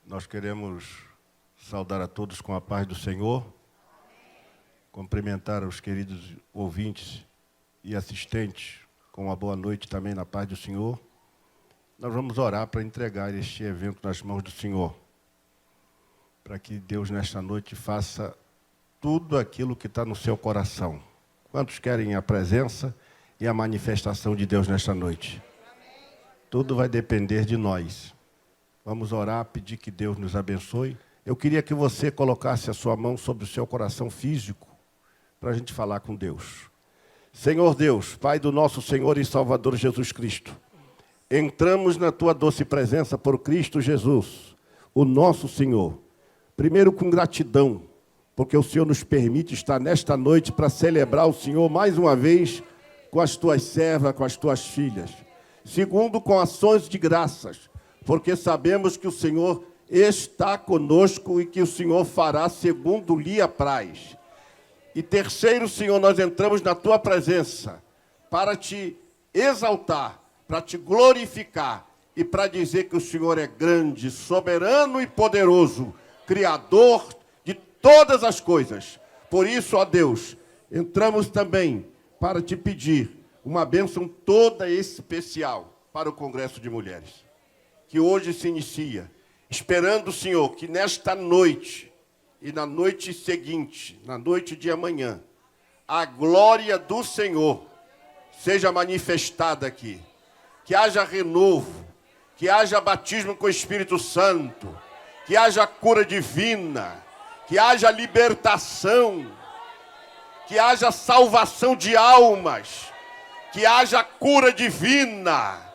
Nós queremos saudar a todos com a paz do Senhor, cumprimentar os queridos ouvintes e assistentes com uma boa noite também na paz do Senhor. Nós vamos orar para entregar este evento nas mãos do Senhor, para que Deus nesta noite faça tudo aquilo que está no seu coração. Quantos querem a presença e a manifestação de Deus nesta noite? Tudo vai depender de nós. Vamos orar, pedir que Deus nos abençoe. Eu queria que você colocasse a sua mão sobre o seu coração físico, para a gente falar com Deus. Senhor Deus, Pai do nosso Senhor e Salvador Jesus Cristo, entramos na Tua doce presença por Cristo Jesus, o nosso Senhor. Primeiro com gratidão, porque o Senhor nos permite estar nesta noite para celebrar o Senhor mais uma vez com as Tuas servas, com as Tuas filhas. Segundo, com ações de graças, porque sabemos que o Senhor está conosco e que o Senhor fará segundo lhe apraz. E terceiro, Senhor, nós entramos na Tua presença para Te exaltar, para Te glorificar e para dizer que o Senhor é grande, soberano e poderoso, Criador de todas as coisas. Por isso, ó Deus, entramos também para Te pedir uma bênção toda especial para o Congresso de Mulheres, que hoje se inicia, esperando, Senhor, que nesta noite e na noite seguinte, na noite de amanhã, a glória do Senhor seja manifestada aqui, que haja renovo, que haja batismo com o Espírito Santo, que haja cura divina, que haja libertação, que haja salvação de almas, que haja cura divina,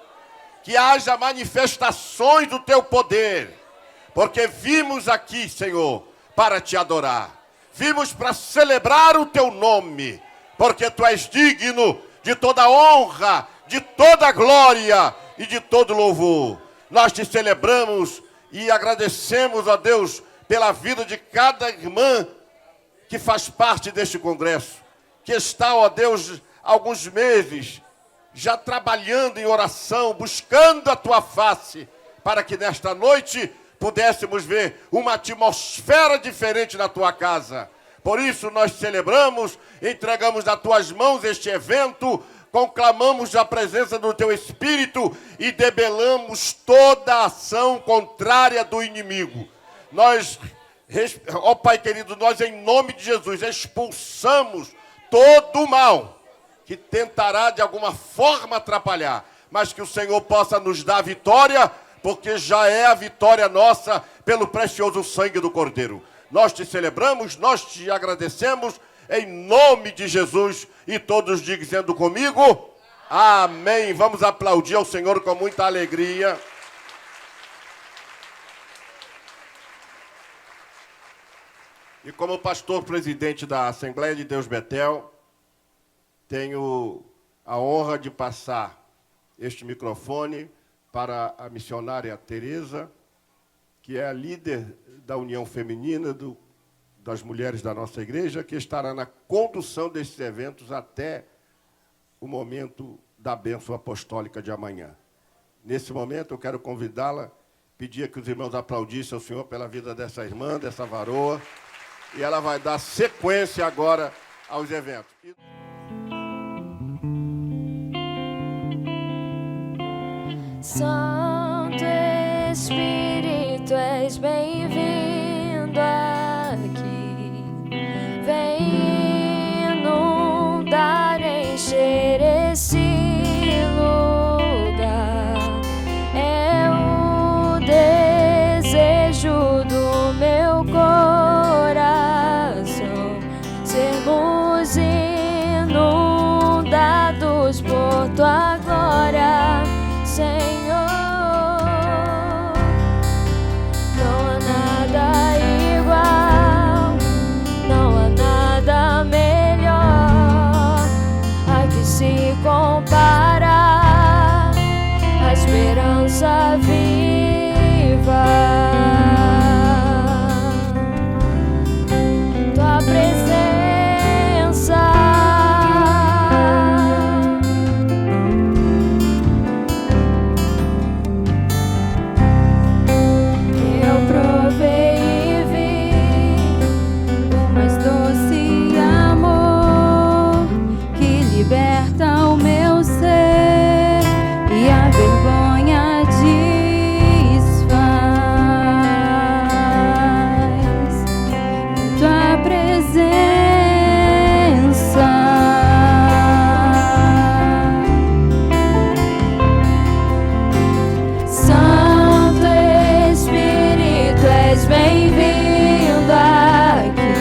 que haja manifestações do Teu poder, porque vimos aqui, Senhor, para Te adorar, vimos para celebrar o Teu nome, porque Tu és digno de toda honra, de toda glória e de todo louvor. Nós Te celebramos e agradecemos a Deus pela vida de cada irmã que faz parte deste congresso, que está, ó Deus, alguns meses já trabalhando em oração, buscando a Tua face, para que nesta noite pudéssemos ver uma atmosfera diferente na Tua casa. Por isso nós celebramos, entregamos nas Tuas mãos este evento, conclamamos a presença do Teu Espírito e debelamos toda a ação contrária do inimigo. Nós, ó Pai querido, nós em nome de Jesus expulsamos todo o mal que tentará de alguma forma atrapalhar, mas que o Senhor possa nos dar vitória, porque já é a vitória nossa pelo precioso sangue do Cordeiro. Nós Te celebramos, nós Te agradecemos, em nome de Jesus, e todos dizendo comigo, amém. Vamos aplaudir ao Senhor com muita alegria. E como pastor presidente da Assembleia de Deus Betel, tenho a honra de passar este microfone para a missionária Tereza, que é a líder da União Feminina das mulheres da nossa igreja, que estará na condução desses eventos até o momento da bênção apostólica de amanhã. Nesse momento, eu quero convidá-la, pedir que os irmãos aplaudissem ao Senhor pela vida dessa irmã, dessa varoa, e ela vai dar sequência agora aos eventos. Santo Espírito, és bem-vindo aqui. Vem inundar, encher esse lugar. É o desejo do meu coração sermos inundados por Tua glória, Senhor. vindo aqui,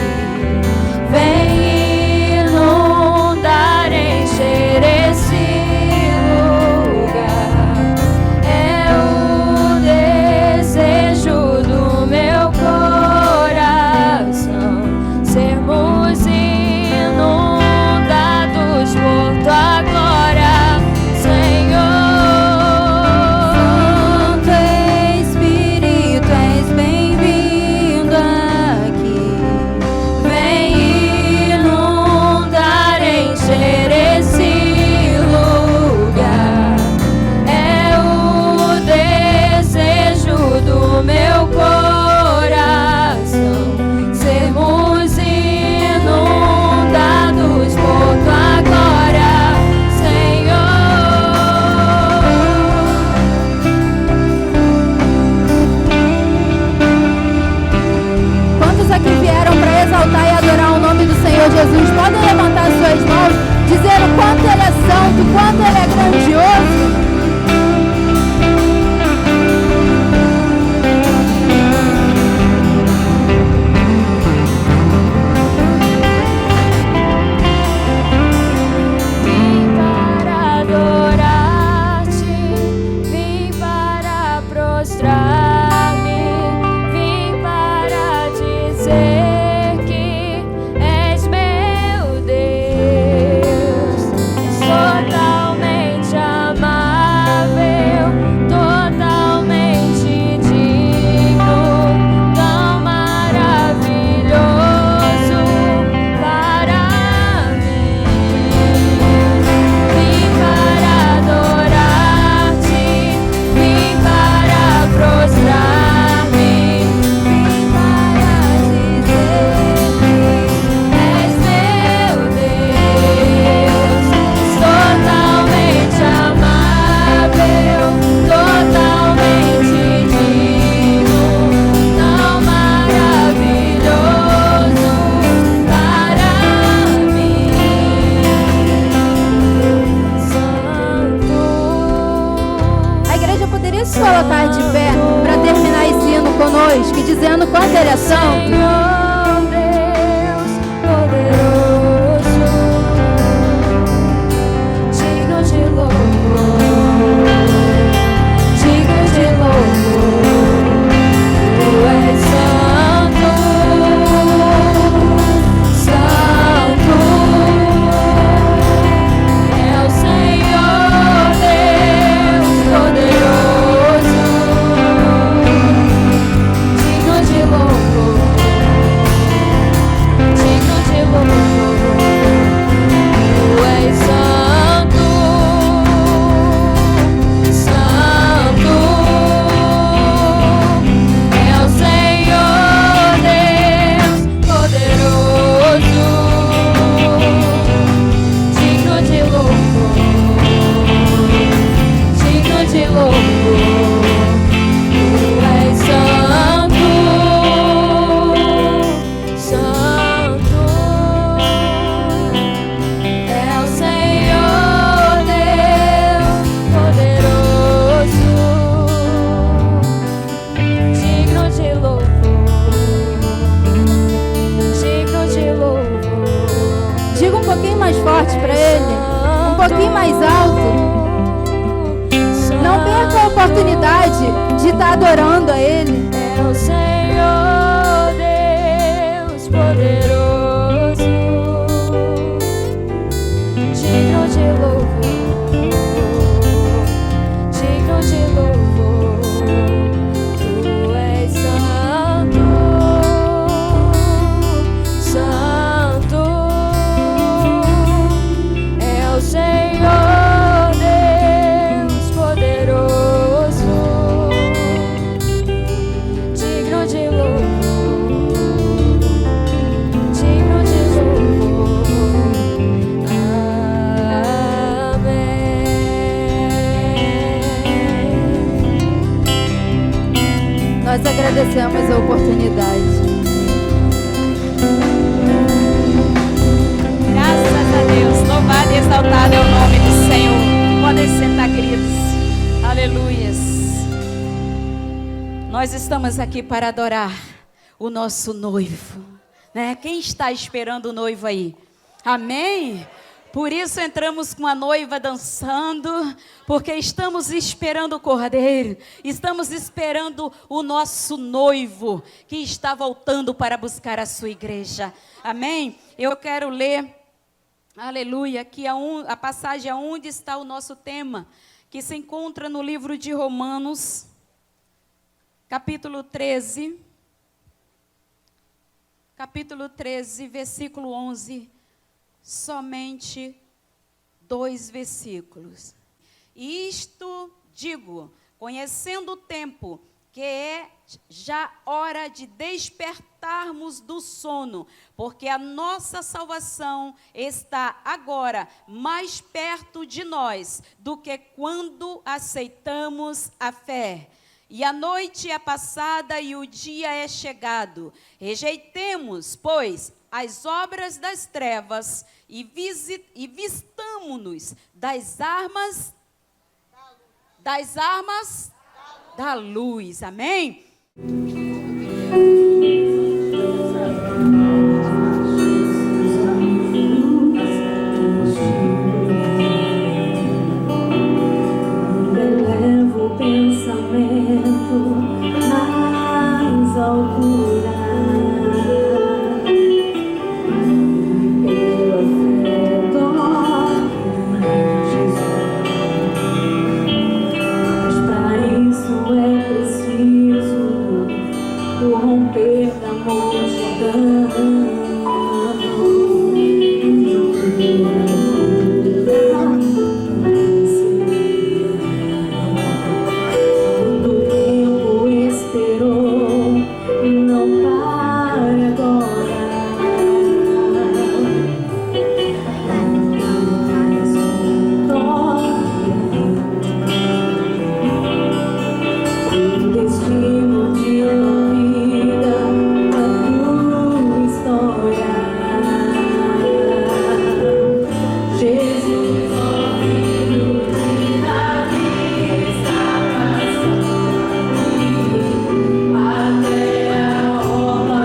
vem inundar, encher esse lugar. É o desejo do meu coração, sermos inundados por tua glória, Senhor. Santo Espírito, és bem-vindo aqui, vem inundar, encher esse lugar. É o desejo do meu coração, sermos inundados por tua glória, Senhor. Quantos aqui vieram para exaltar e adorar o nome do Senhor Jesus? Podem levantar suas mãos, dizer o quanto Ele é santo, o quanto Ele é grandioso. Vim para adorar-te, vim para prostrar-me, vim para dizer que és meu Deus. És totalmente amável, totalmente digno, tão maravilhoso para mim. Vim para adorar-te, vim para prostrar-me, vim para dizer que és meu Deus. És totalmente amável, totalmente digno, tão maravilhoso para mim, Santo. A igreja poderia se colocar de pé para terminar esse hino conosco, dizendo o quanto Ele é santo. Senhor Deus poderoso, digno de louvor, digno de louvor. Tu és santo, santo. É o Senhor Deus poderoso, digno de louvor, digno de louvor. Tu és santo, santo. É o Senhor Deus poderoso, digno de louvor, digno de louvor. Tu és santo, santo. É o Senhor Deus poderoso, digno de louvor, digno de louvor. Diga um pouquinho mais forte para Ele, um pouquinho mais alto. Não perca a oportunidade de estar adorando a Ele. É o Senhor Deus poderoso, digno de louvor, digno de louvor. Tu és santo, santo. É o Senhor Deus poderoso, digno de louvor, digno de louvor. Amém. Nós agradecemos a oportunidade. Graças a Deus, louvado e exaltado é o nome do Senhor. Podem sentar, queridos. Aleluias. Nós estamos aqui para adorar o nosso noivo, né? Quem está esperando o noivo aí? Amém? Por isso entramos com a noiva dançando, porque estamos esperando o Cordeiro, estamos esperando o nosso noivo, que está voltando para buscar a sua igreja. Amém? Eu quero ler, aleluia, aqui a passagem onde está o nosso tema, que se encontra no livro de Romanos, capítulo 13, versículo 11, somente 2 versículos. Isto digo, conhecendo o tempo, que é já hora de despertarmos do sono, porque a nossa salvação está agora mais perto de nós do que quando aceitamos a fé. E a noite é passada e o dia é chegado. Rejeitemos, pois, as obras das trevas e vistamo-nos das armas da luz. Amém? Elevo o pensamento nas alturas, pela fé torno Jesus. Mas para isso é preciso o romper da multidão. Não pare agora. Mais um toque, destino de vida, a tua história. Jesus, ó Filho de Davi, está passando até a hora.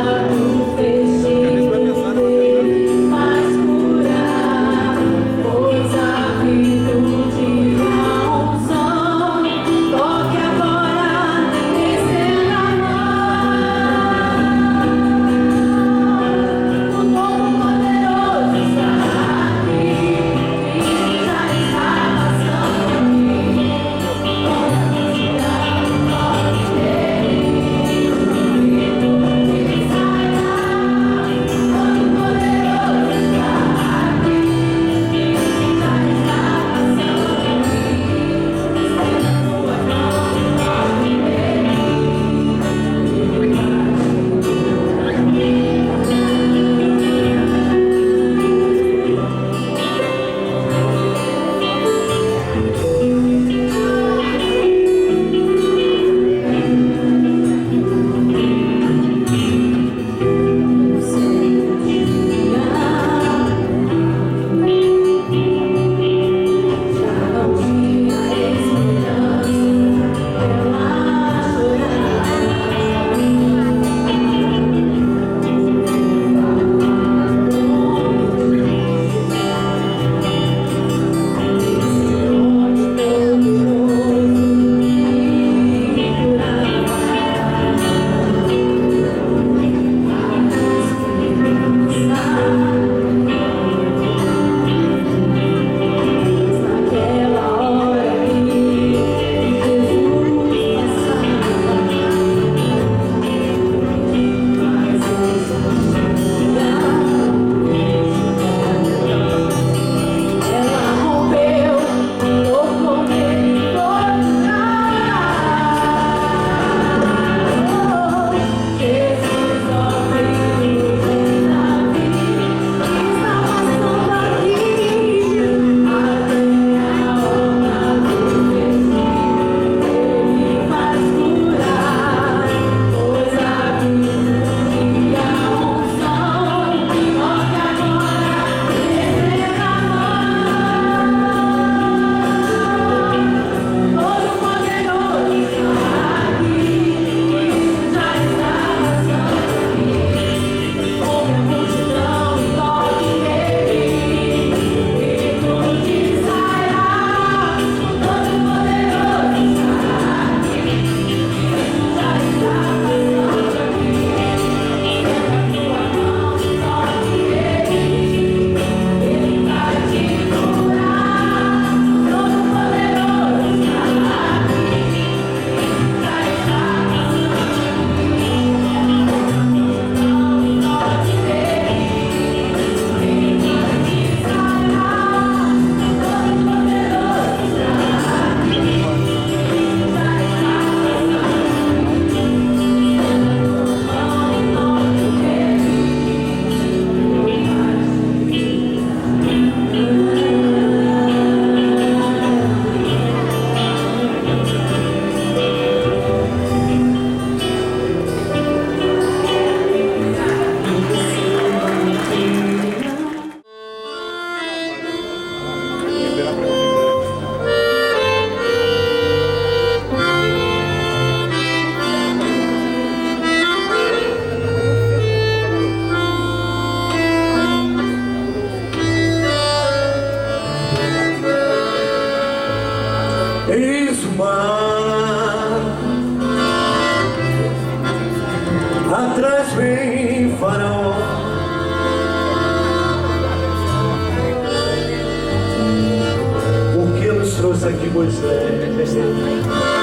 aliança que Moisés a esse lugar.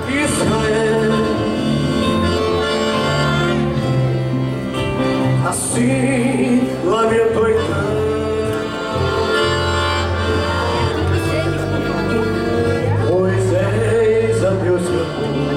Israel, assim lamentou então. Moisés a Deus clamou,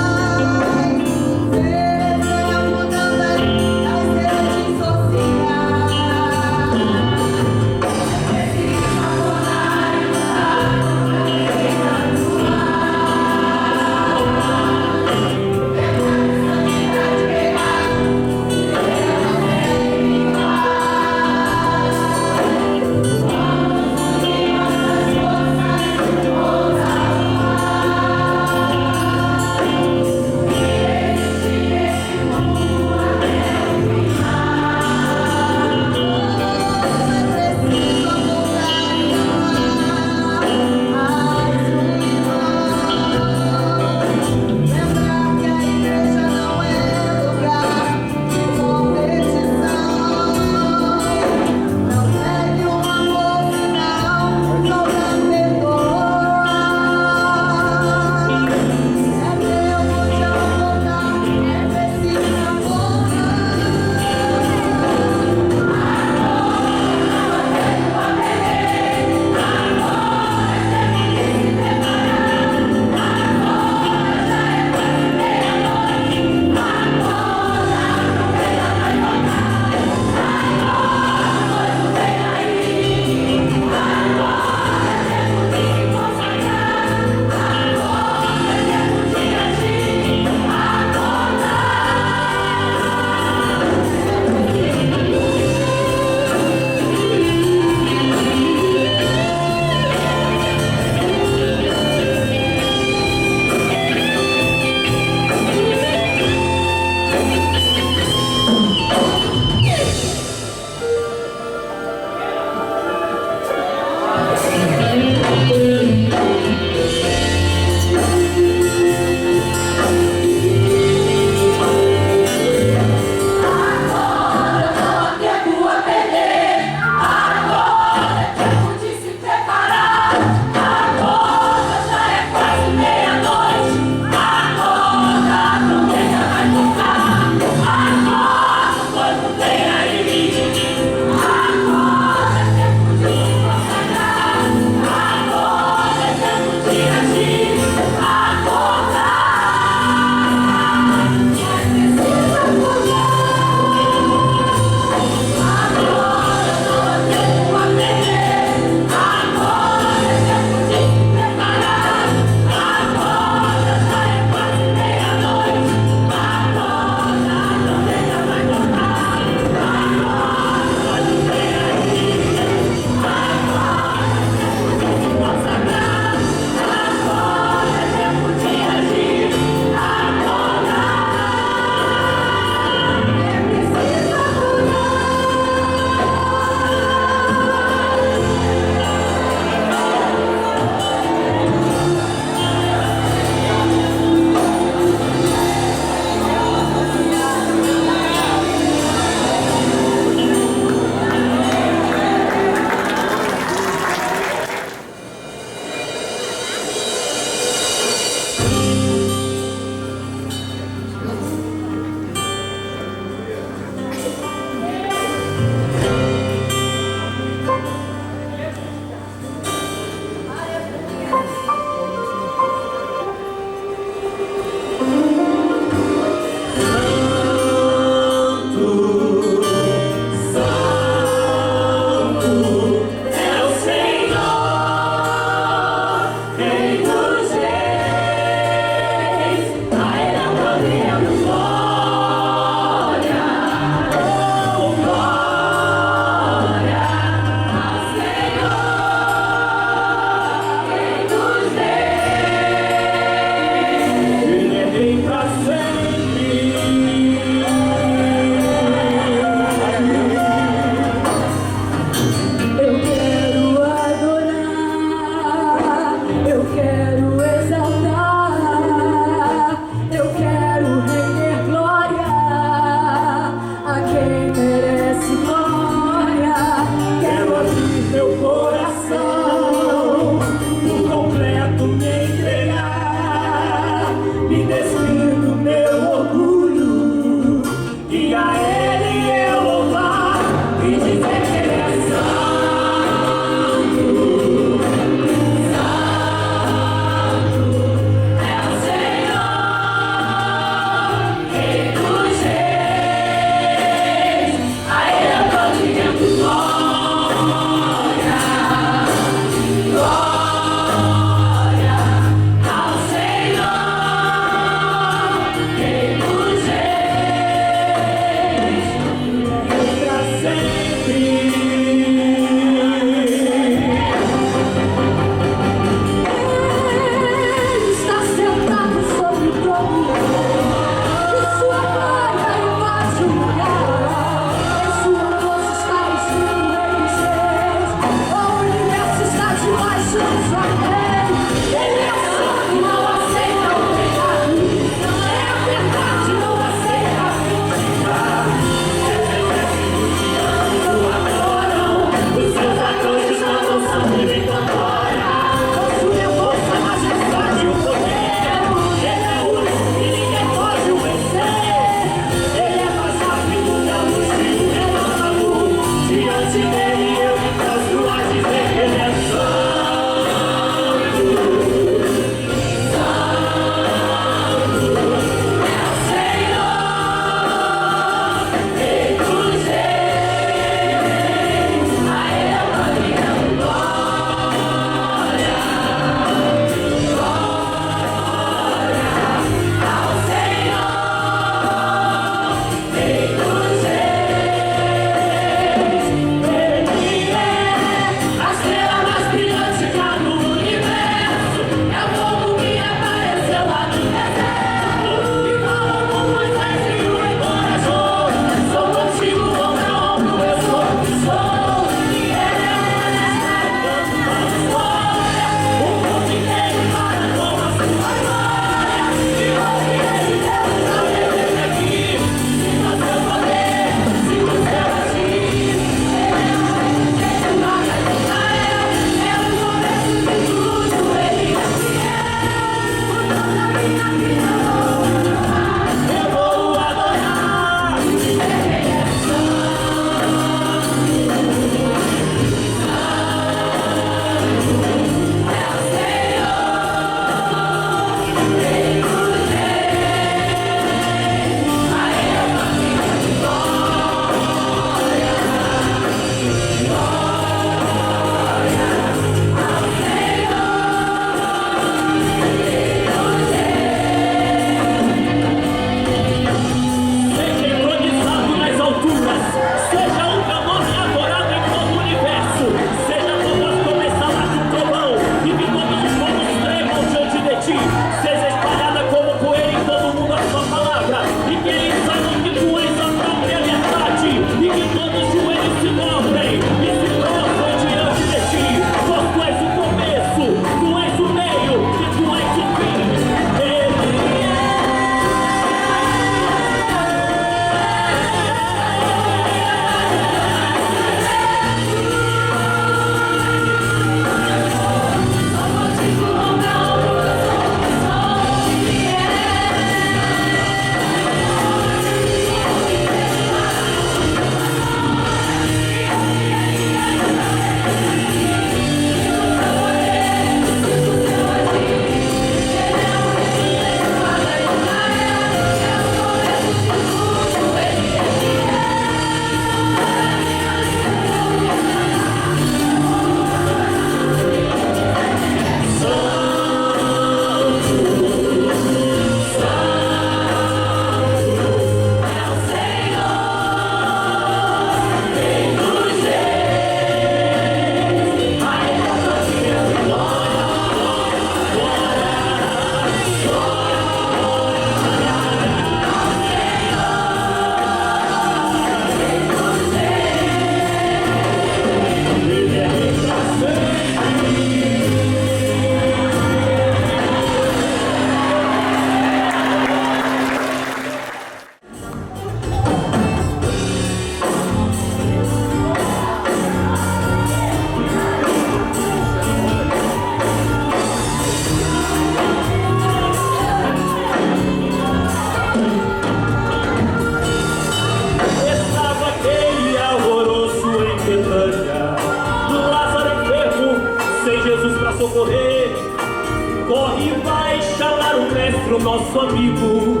o nosso amigo,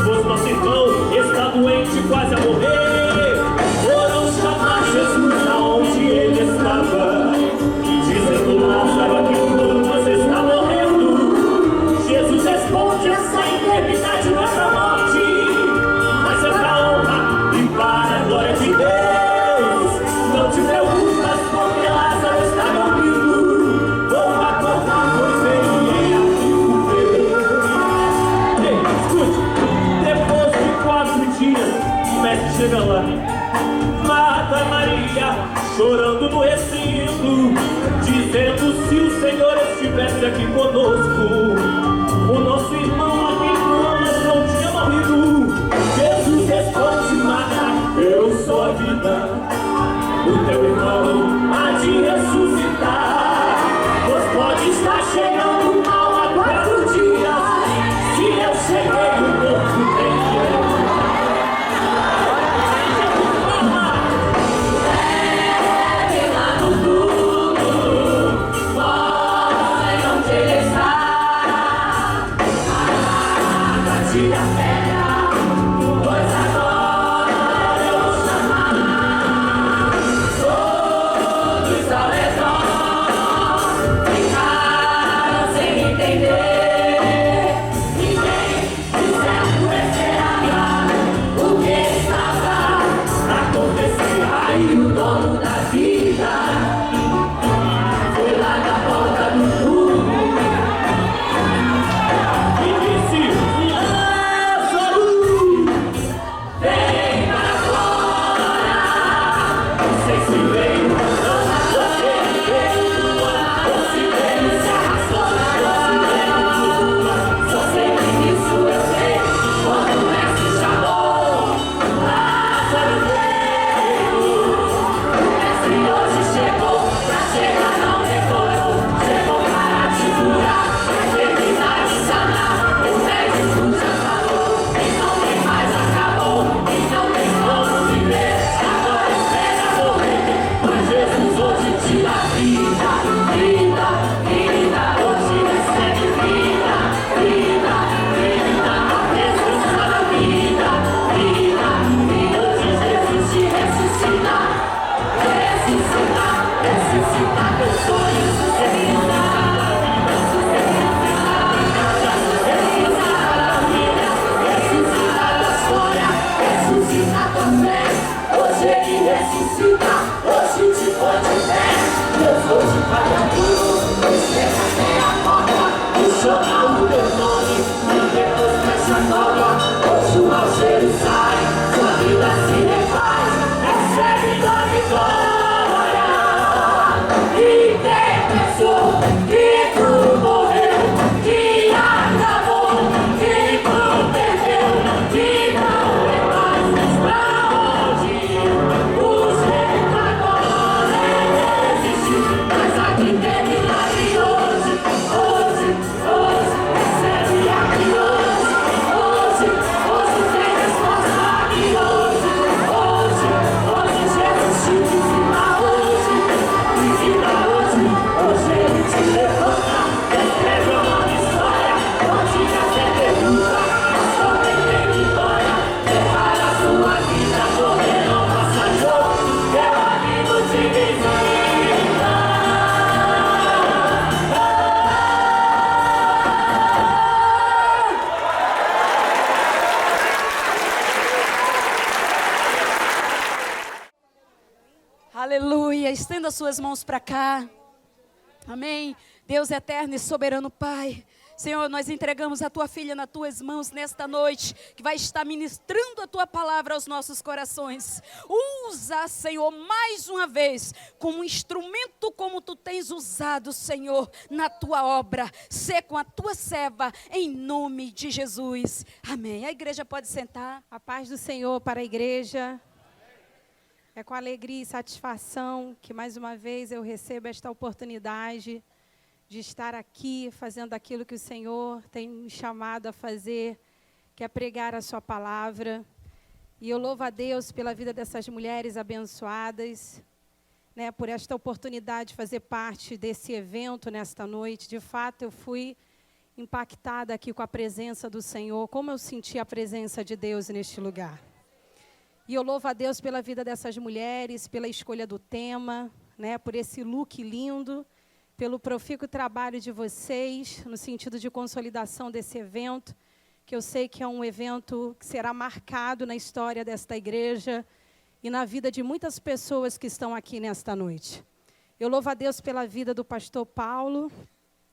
pois nosso irmão está doente, quase a morrer. Foram chamar Jesus aonde ele estava, dizendo: Lázaro, aqui você está morrendo. Jesus responde: essa enfermidade não é para a morte, mas é para a honra e para a glória de Deus. Não te preocupas, porque Lázaro está dormindo. Vou acordar, pois ele é amigo meu. Ei, escute, depois de 4 dias, o mestre chega lá. Marta Maria, chorando no recinto, dizendo: se o Senhor estivesse aqui conosco, o nosso irmão há 5 anos não tinha morrido. Jesus responde: Marta, eu sou a vida, o teu irmão há de ressuscitar. Pois pode estar chegando mal há 4 dias, se eu cheguei, o corpo tem que ir. Aleluia, estenda suas mãos para cá. Amém. Deus eterno e soberano Pai, Senhor, nós entregamos a tua filha nas tuas mãos nesta noite, que vai estar ministrando a tua palavra aos nossos corações. Usa, Senhor, mais uma vez, como instrumento como tu tens usado, Senhor, na tua obra. Sê com a tua serva, em nome de Jesus. Amém. A igreja pode sentar. A paz do Senhor para a igreja. É com alegria e satisfação que mais uma vez eu recebo esta oportunidade de estar aqui fazendo aquilo que o Senhor tem me chamado a fazer, que é pregar a sua palavra. E eu louvo a Deus pela vida dessas mulheres abençoadas, né, por esta oportunidade de fazer parte desse evento nesta noite. De fato, eu fui impactada aqui com a presença do Senhor, como eu senti a presença de Deus neste lugar. E eu louvo a Deus pela vida dessas mulheres, pela escolha do tema, né, por esse look lindo, pelo profícuo trabalho de vocês, no sentido de consolidação desse evento, que eu sei que é um evento que será marcado na história desta igreja e na vida de muitas pessoas que estão aqui nesta noite. Eu louvo a Deus pela vida do pastor Paulo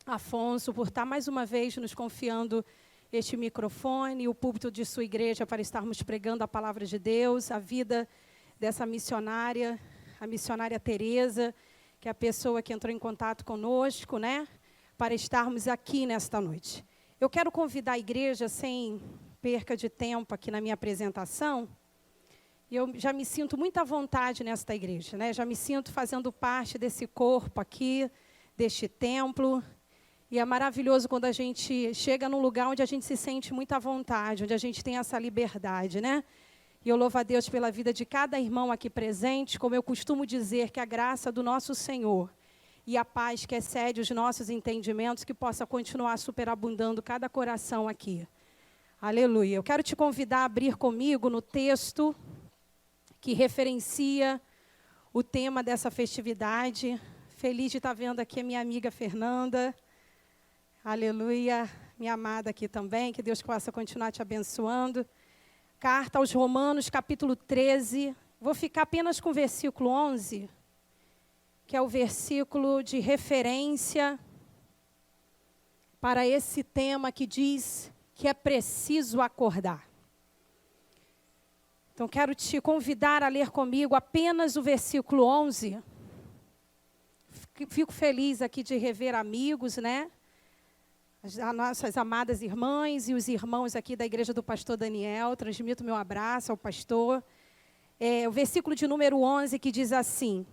Afonso, por estar mais uma vez nos confiando este microfone e o púlpito de sua igreja para estarmos pregando a palavra de Deus, a vida dessa missionária, a missionária Tereza, que é a pessoa que entrou em contato conosco, né, para estarmos aqui nesta noite. Eu quero convidar a igreja, sem perca de tempo aqui na minha apresentação, e eu já me sinto muito à vontade nesta igreja, né, já me sinto fazendo parte desse corpo aqui, deste templo. E é maravilhoso quando a gente chega num lugar onde a gente se sente muito à vontade, onde a gente tem essa liberdade, né? E eu louvo a Deus pela vida de cada irmão aqui presente, como eu costumo dizer, que a graça do nosso Senhor e a paz que excede os nossos entendimentos, que possa continuar superabundando cada coração aqui. Aleluia. Eu quero te convidar a abrir comigo no texto que referencia o tema dessa festividade. Feliz de estar vendo aqui a minha amiga Fernanda. Aleluia, minha amada aqui também, que Deus possa continuar te abençoando. Carta aos Romanos, capítulo 13. Vou ficar apenas com o versículo 11, que é o versículo de referência para esse tema que diz que é preciso acordar. Então, quero te convidar a ler comigo apenas o versículo 11. Fico feliz aqui de rever amigos, né? As nossas amadas irmãs e os irmãos aqui da igreja do pastor Daniel. Transmito meu abraço ao pastor. O versículo de número 11 que diz assim: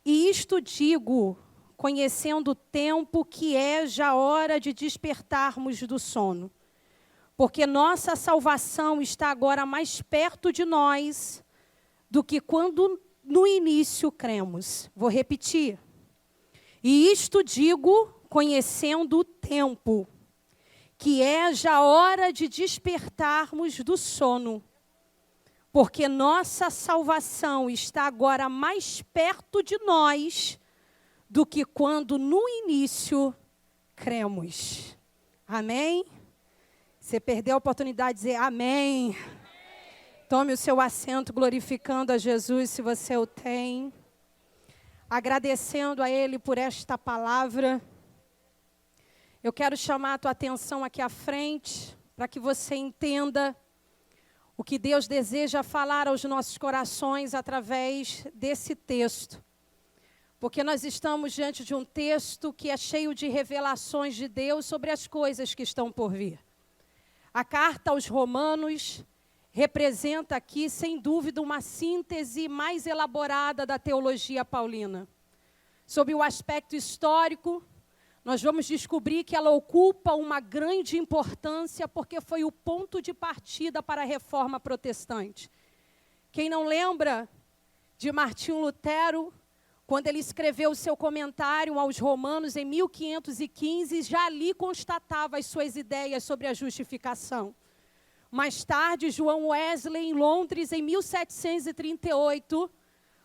E isto digo, conhecendo o tempo que é já hora de despertarmos do sono, porque nossa salvação está agora mais perto de nós do que quando no início cremos. Vou repetir. E isto digo, conhecendo o tempo, que é já hora de despertarmos do sono, porque nossa salvação está agora mais perto de nós do que quando no início cremos. Amém? Você perdeu a oportunidade de dizer amém. Tome o seu assento glorificando a Jesus, se você o tem. Agradecendo a Ele por esta palavra. Eu quero chamar a tua atenção aqui à frente, para que você entenda o que Deus deseja falar aos nossos corações através desse texto. Porque nós estamos diante de um texto que é cheio de revelações de Deus sobre as coisas que estão por vir. A carta aos Romanos representa aqui, sem dúvida, uma síntese mais elaborada da teologia paulina. Sob o aspecto histórico, nós vamos descobrir que ela ocupa uma grande importância porque foi o ponto de partida para a reforma protestante. Quem não lembra de Martinho Lutero, quando ele escreveu o seu comentário aos Romanos em 1515, já ali constatava as suas ideias sobre a justificação. Mais tarde, João Wesley, em Londres, em 1738,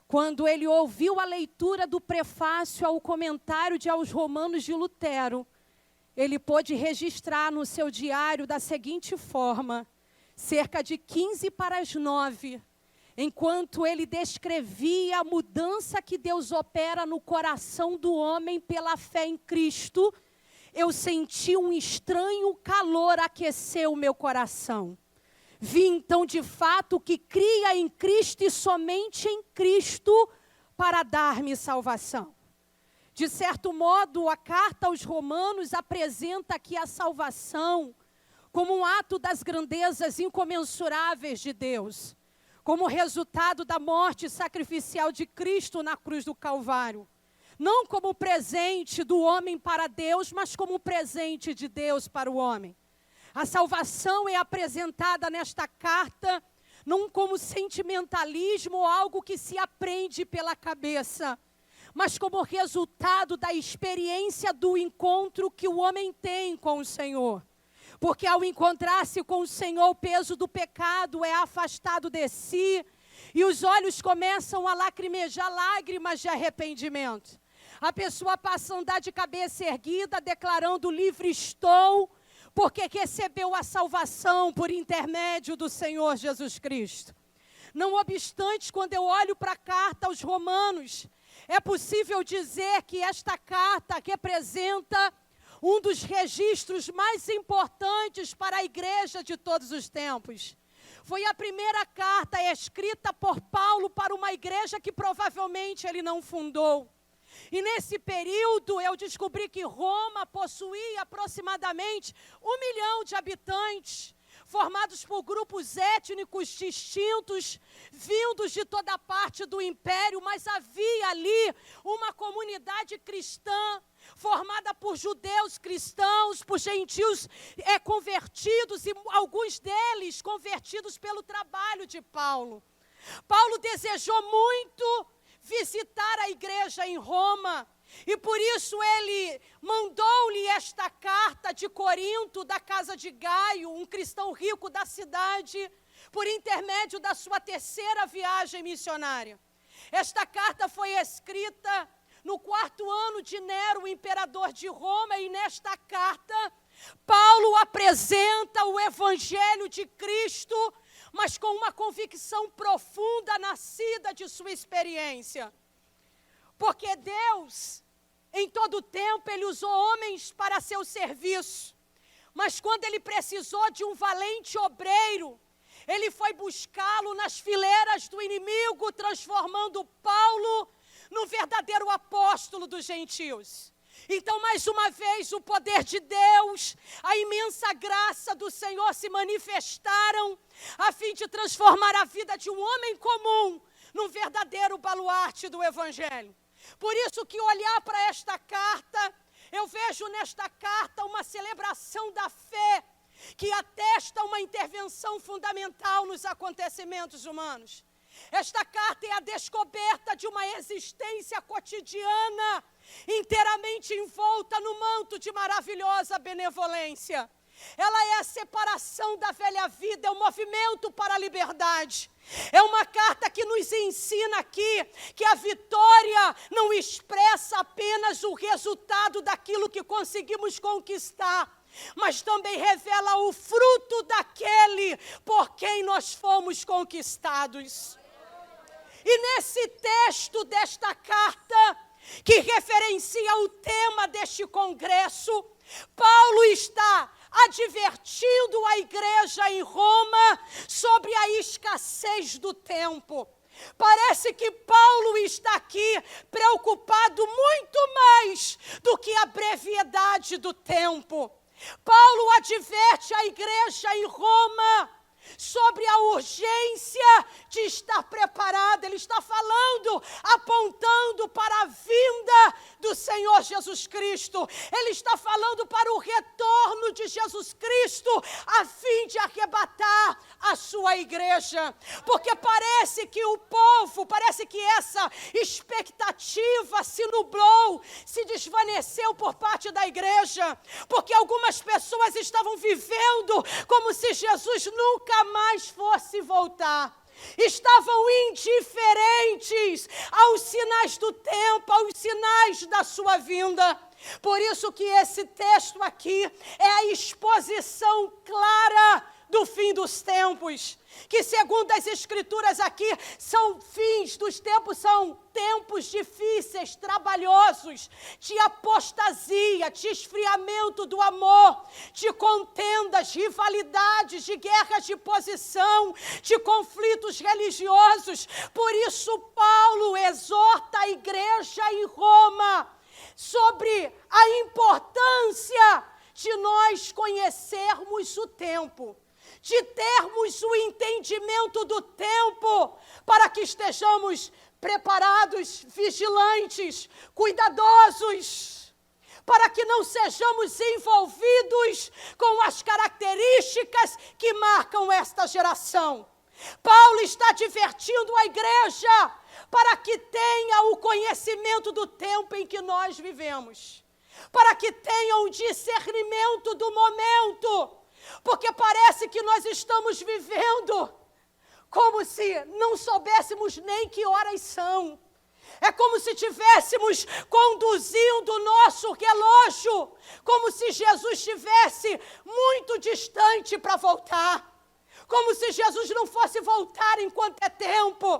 quando ele ouviu a leitura do prefácio ao comentário de aos Romanos de Lutero, ele pôde registrar no seu diário da seguinte forma: cerca de 8:45, enquanto ele descrevia a mudança que Deus opera no coração do homem pela fé em Cristo, eu senti um estranho calor aquecer o meu coração. Vi então de fato que cria em Cristo e somente em Cristo para dar-me salvação. De certo modo, a carta aos Romanos apresenta aqui a salvação como um ato das grandezas incomensuráveis de Deus, como resultado da morte sacrificial de Cristo na cruz do Calvário. Não como presente do homem para Deus, mas como presente de Deus para o homem. A salvação é apresentada nesta carta não como sentimentalismo ou algo que se aprende pela cabeça, mas como resultado da experiência do encontro que o homem tem com o Senhor. Porque ao encontrar-se com o Senhor, o peso do pecado é afastado de si, e os olhos começam a lacrimejar lágrimas de arrependimento. A pessoa passa a andar de cabeça erguida, declarando: livre estou, porque recebeu a salvação por intermédio do Senhor Jesus Cristo. Não obstante, quando eu olho para a carta aos Romanos, é possível dizer que esta carta representa um dos registros mais importantes para a igreja de todos os tempos. Foi a primeira carta escrita por Paulo para uma igreja que provavelmente ele não fundou. E nesse período eu descobri que Roma possuía aproximadamente 1 milhão de habitantes, formados por grupos étnicos distintos, vindos de toda parte do império, mas havia ali uma comunidade cristã, formada por judeus cristãos, por gentios convertidos, e alguns deles convertidos pelo trabalho de Paulo. Paulo desejou muito visitar a igreja em Roma, e por isso ele mandou-lhe esta carta de Corinto, da casa de Gaio, um cristão rico da cidade, por intermédio da sua terceira viagem missionária. Esta carta foi escrita no 4º ano de Nero, o imperador de Roma, e nesta carta, Paulo apresenta o Evangelho de Cristo, mas com uma convicção profunda nascida de sua experiência. Porque Deus, em todo tempo, Ele usou homens para seu serviço, mas quando Ele precisou de um valente obreiro, Ele foi buscá-lo nas fileiras do inimigo, transformando Paulo no verdadeiro apóstolo dos gentios. Então, mais uma vez, o poder de Deus, a imensa graça do Senhor se manifestaram a fim de transformar a vida de um homem comum num verdadeiro baluarte do Evangelho. Por isso que olhar para esta carta, eu vejo nesta carta uma celebração da fé que atesta uma intervenção fundamental nos acontecimentos humanos. Esta carta é a descoberta de uma existência cotidiana, inteiramente envolta no manto de maravilhosa benevolência. Ela é a separação da velha vida, é um movimento para a liberdade. É uma carta que nos ensina aqui que a vitória não expressa apenas o resultado daquilo que conseguimos conquistar, mas também revela o fruto daquele por quem nós fomos conquistados. E nesse texto desta carta, que referencia o tema deste congresso, Paulo está advertindo a igreja em Roma sobre a escassez do tempo. Parece que Paulo está aqui preocupado muito mais do que a brevidade do tempo. Paulo adverte a igreja em Roma sobre a urgência de estar preparada. Ele está falando, apontando para a vinda do Senhor Jesus Cristo. Ele está falando para o retorno de Jesus Cristo, a fim de arrebatar a sua igreja. Porque parece que o povo, parece que essa expectativa se nublou, se desvaneceu por parte da igreja. Porque algumas pessoas estavam vivendo como se Jesus nunca mais fosse voltar. Estavam indiferentes aos sinais do tempo, aos sinais da sua vinda. Por isso que esse texto aqui é a exposição clara do fim dos tempos, que segundo as escrituras aqui, são fins dos tempos, são tempos difíceis, trabalhosos, de apostasia, de esfriamento do amor, de contendas, rivalidades, de guerras de posição, de conflitos religiosos. Por isso Paulo exorta a igreja em Roma sobre a importância de nós conhecermos o tempo, de termos o entendimento do tempo, para que estejamos preparados, vigilantes, cuidadosos, para que não sejamos envolvidos com as características que marcam esta geração. Paulo está advertindo a igreja para que tenha o conhecimento do tempo em que nós vivemos, para que tenha o discernimento do momento, porque parece que nós estamos vivendo como se não soubéssemos nem que horas são. É como se estivéssemos conduzindo o nosso relógio, como se Jesus estivesse muito distante para voltar, como se Jesus não fosse voltar enquanto é tempo.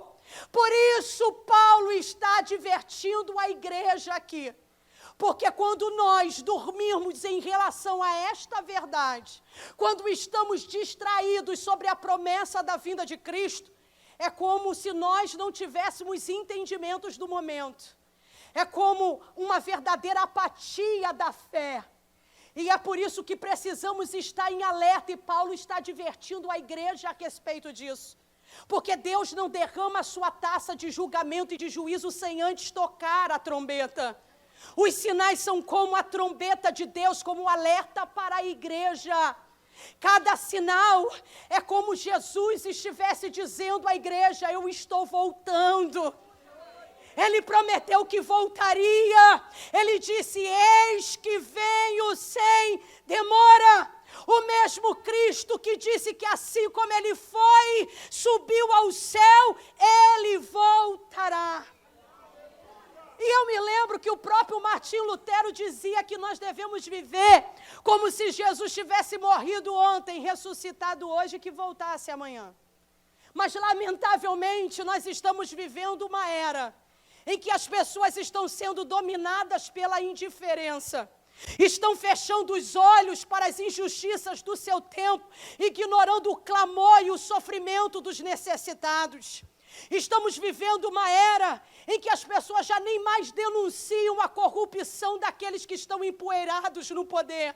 Por isso Paulo está advertindo a igreja aqui, porque quando nós dormirmos em relação a esta verdade, quando estamos distraídos sobre a promessa da vinda de Cristo, é como se nós não tivéssemos entendimentos do momento. É como uma verdadeira apatia da fé. E é por isso que precisamos estar em alerta, e Paulo está advertindo a igreja a respeito disso. Porque Deus não derrama a sua taça de julgamento e de juízo sem antes tocar a trombeta. Os sinais são como a trombeta de Deus, como um alerta para a igreja. Cada sinal é como Jesus estivesse dizendo à igreja: eu estou voltando. Ele prometeu que voltaria. Ele disse: eis que venho sem demora. O mesmo Cristo que disse que assim como ele foi, subiu ao céu, ele voltará. E eu me lembro que o próprio Martinho Lutero dizia que nós devemos viver como se Jesus tivesse morrido ontem, ressuscitado hoje, que voltasse amanhã. Mas, lamentavelmente, nós estamos vivendo uma era em que as pessoas estão sendo dominadas pela indiferença. Estão fechando os olhos para as injustiças do seu tempo, ignorando o clamor e o sofrimento dos necessitados. Estamos vivendo uma era em que as pessoas já nem mais denunciam a corrupção daqueles que estão empoeirados no poder.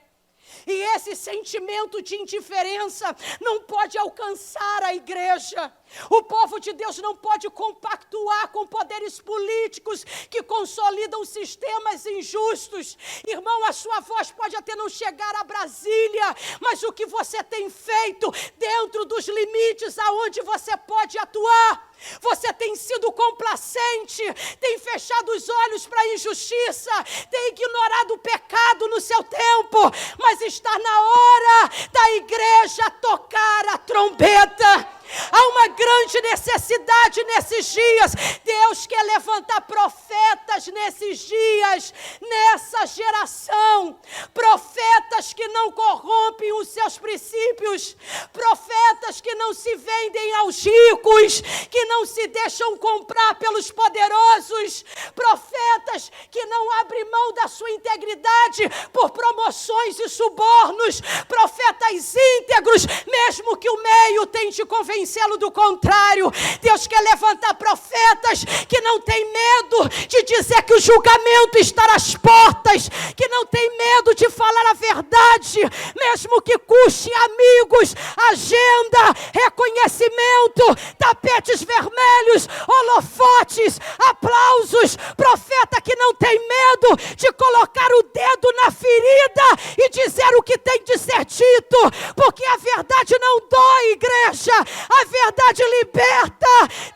E esse sentimento de indiferença não pode alcançar a igreja. O povo de Deus não pode compactuar com poderes políticos que consolidam sistemas injustos. Irmão, a sua voz pode até não chegar a Brasília, mas o que você tem feito dentro dos limites aonde você pode atuar? Você tem sido complacente, tem fechado os olhos para a injustiça, tem ignorado o pecado no seu tempo, mas está na hora da igreja tocar a trombeta. Há uma grande necessidade nesses dias. Deus quer levantar profetas nesses dias, nessa geração. Profetas que não corrompem os seus princípios. Profetas que não se vendem aos ricos, que não se deixam comprar pelos poderosos. Profetas que não abrem mão da sua integridade por promoções e subornos. Profetas íntegros, mesmo que o meio tente convencê-lo do contrário. Deus quer levantar profetas que não têm medo de dizer que o julgamento está às portas, que não tem medo de falar a verdade, mesmo que custe amigos, agenda, reconhecimento, tapetes vermelhos, holofotes, aplausos. Profeta que não tem medo de colocar o dedo na ferida e dizer o que tem de ser dito, porque a verdade não dói, igreja. A verdade liberta.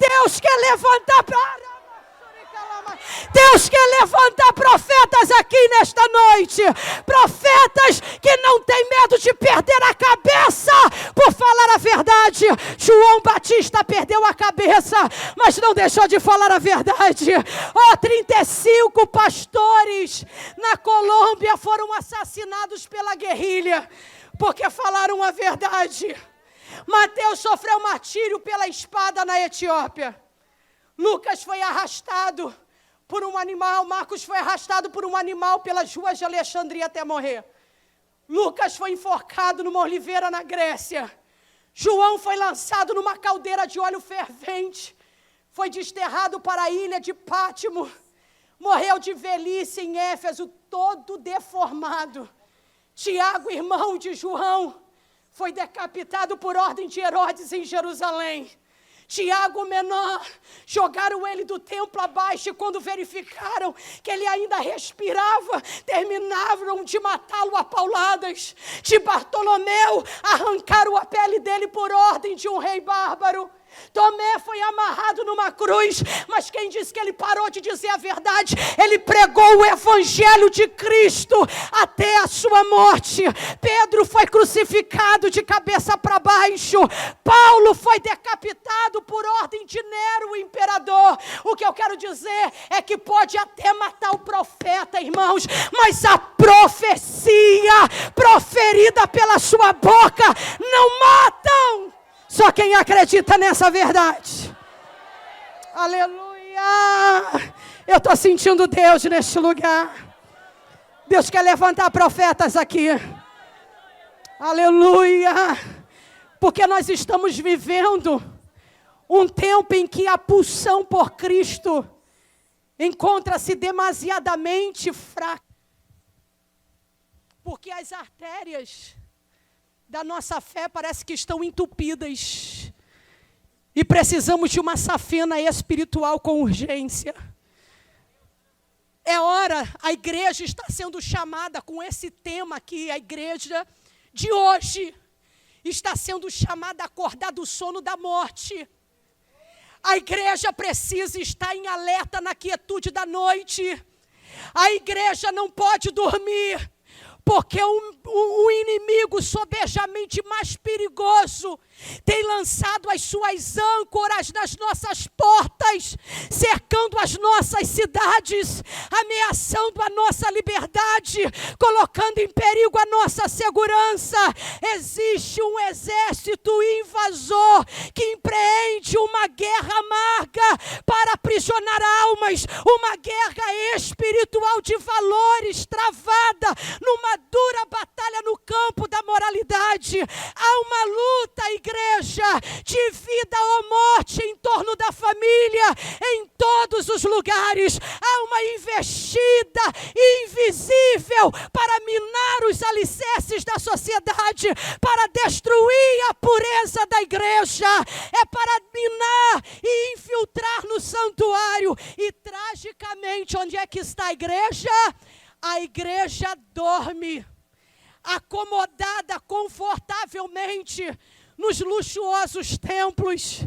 Deus quer levantar profetas aqui nesta noite. Profetas que não têm medo de perder a cabeça por falar a verdade. João Batista perdeu a cabeça, mas não deixou de falar a verdade. 35 pastores na Colômbia foram assassinados pela guerrilha porque falaram a verdade. Mateus sofreu martírio pela espada na Etiópia. Lucas foi arrastado por um animal. Marcos foi arrastado por um animal pelas ruas de Alexandria até morrer. Lucas foi enforcado numa oliveira na Grécia. João foi lançado numa caldeira de óleo fervente. Foi desterrado para a ilha de Pátimo. Morreu de velhice em Éfeso, todo deformado. Tiago, irmão de João, foi decapitado por ordem de Herodes em Jerusalém. Tiago, menor, jogaram ele do templo abaixo e quando verificaram que ele ainda respirava, terminaram de matá-lo a pauladas. De Bartolomeu, arrancaram a pele dele por ordem de um rei bárbaro. Tomé foi amarrado numa cruz, mas quem disse que ele parou de dizer a verdade? Ele pregou o evangelho de Cristo até a sua morte. Pedro foi crucificado de cabeça para baixo. Paulo foi decapitado por ordem de Nero, o imperador. O que eu quero dizer é que pode até matar o profeta, irmãos, mas a profecia proferida pela sua boca não matam. Só quem acredita nessa verdade. Aleluia. Eu estou sentindo Deus neste lugar. Deus quer levantar profetas aqui. Aleluia. Porque nós estamos vivendo um tempo em que a pulsão por Cristo encontra-se demasiadamente fraca. Porque as artérias da nossa fé parece que estão entupidas. E precisamos de uma safena espiritual com urgência. É hora, a igreja está sendo chamada com esse tema aqui, a igreja de hoje está sendo chamada a acordar do sono da morte. A igreja precisa estar em alerta na quietude da noite. A igreja não pode dormir. Porque o inimigo sobejamente mais perigoso tem lançado as suas âncoras nas nossas portas, cercando as nossas cidades, ameaçando a nossa liberdade, colocando em perigo a nossa segurança. Existe um exército invasor que empreende uma guerra amarga para aprisionar almas, uma guerra espiritual de valores travada numa dura batalha no campo da moralidade. Há uma luta, igreja, de vida ou morte em torno da família, em todos os lugares. Há uma investida invisível para minar os alicerces da sociedade, para destruir a pureza da igreja. É para minar e infiltrar no santuário. E tragicamente, onde é que está a igreja? A igreja dorme, acomodada confortavelmente nos luxuosos templos,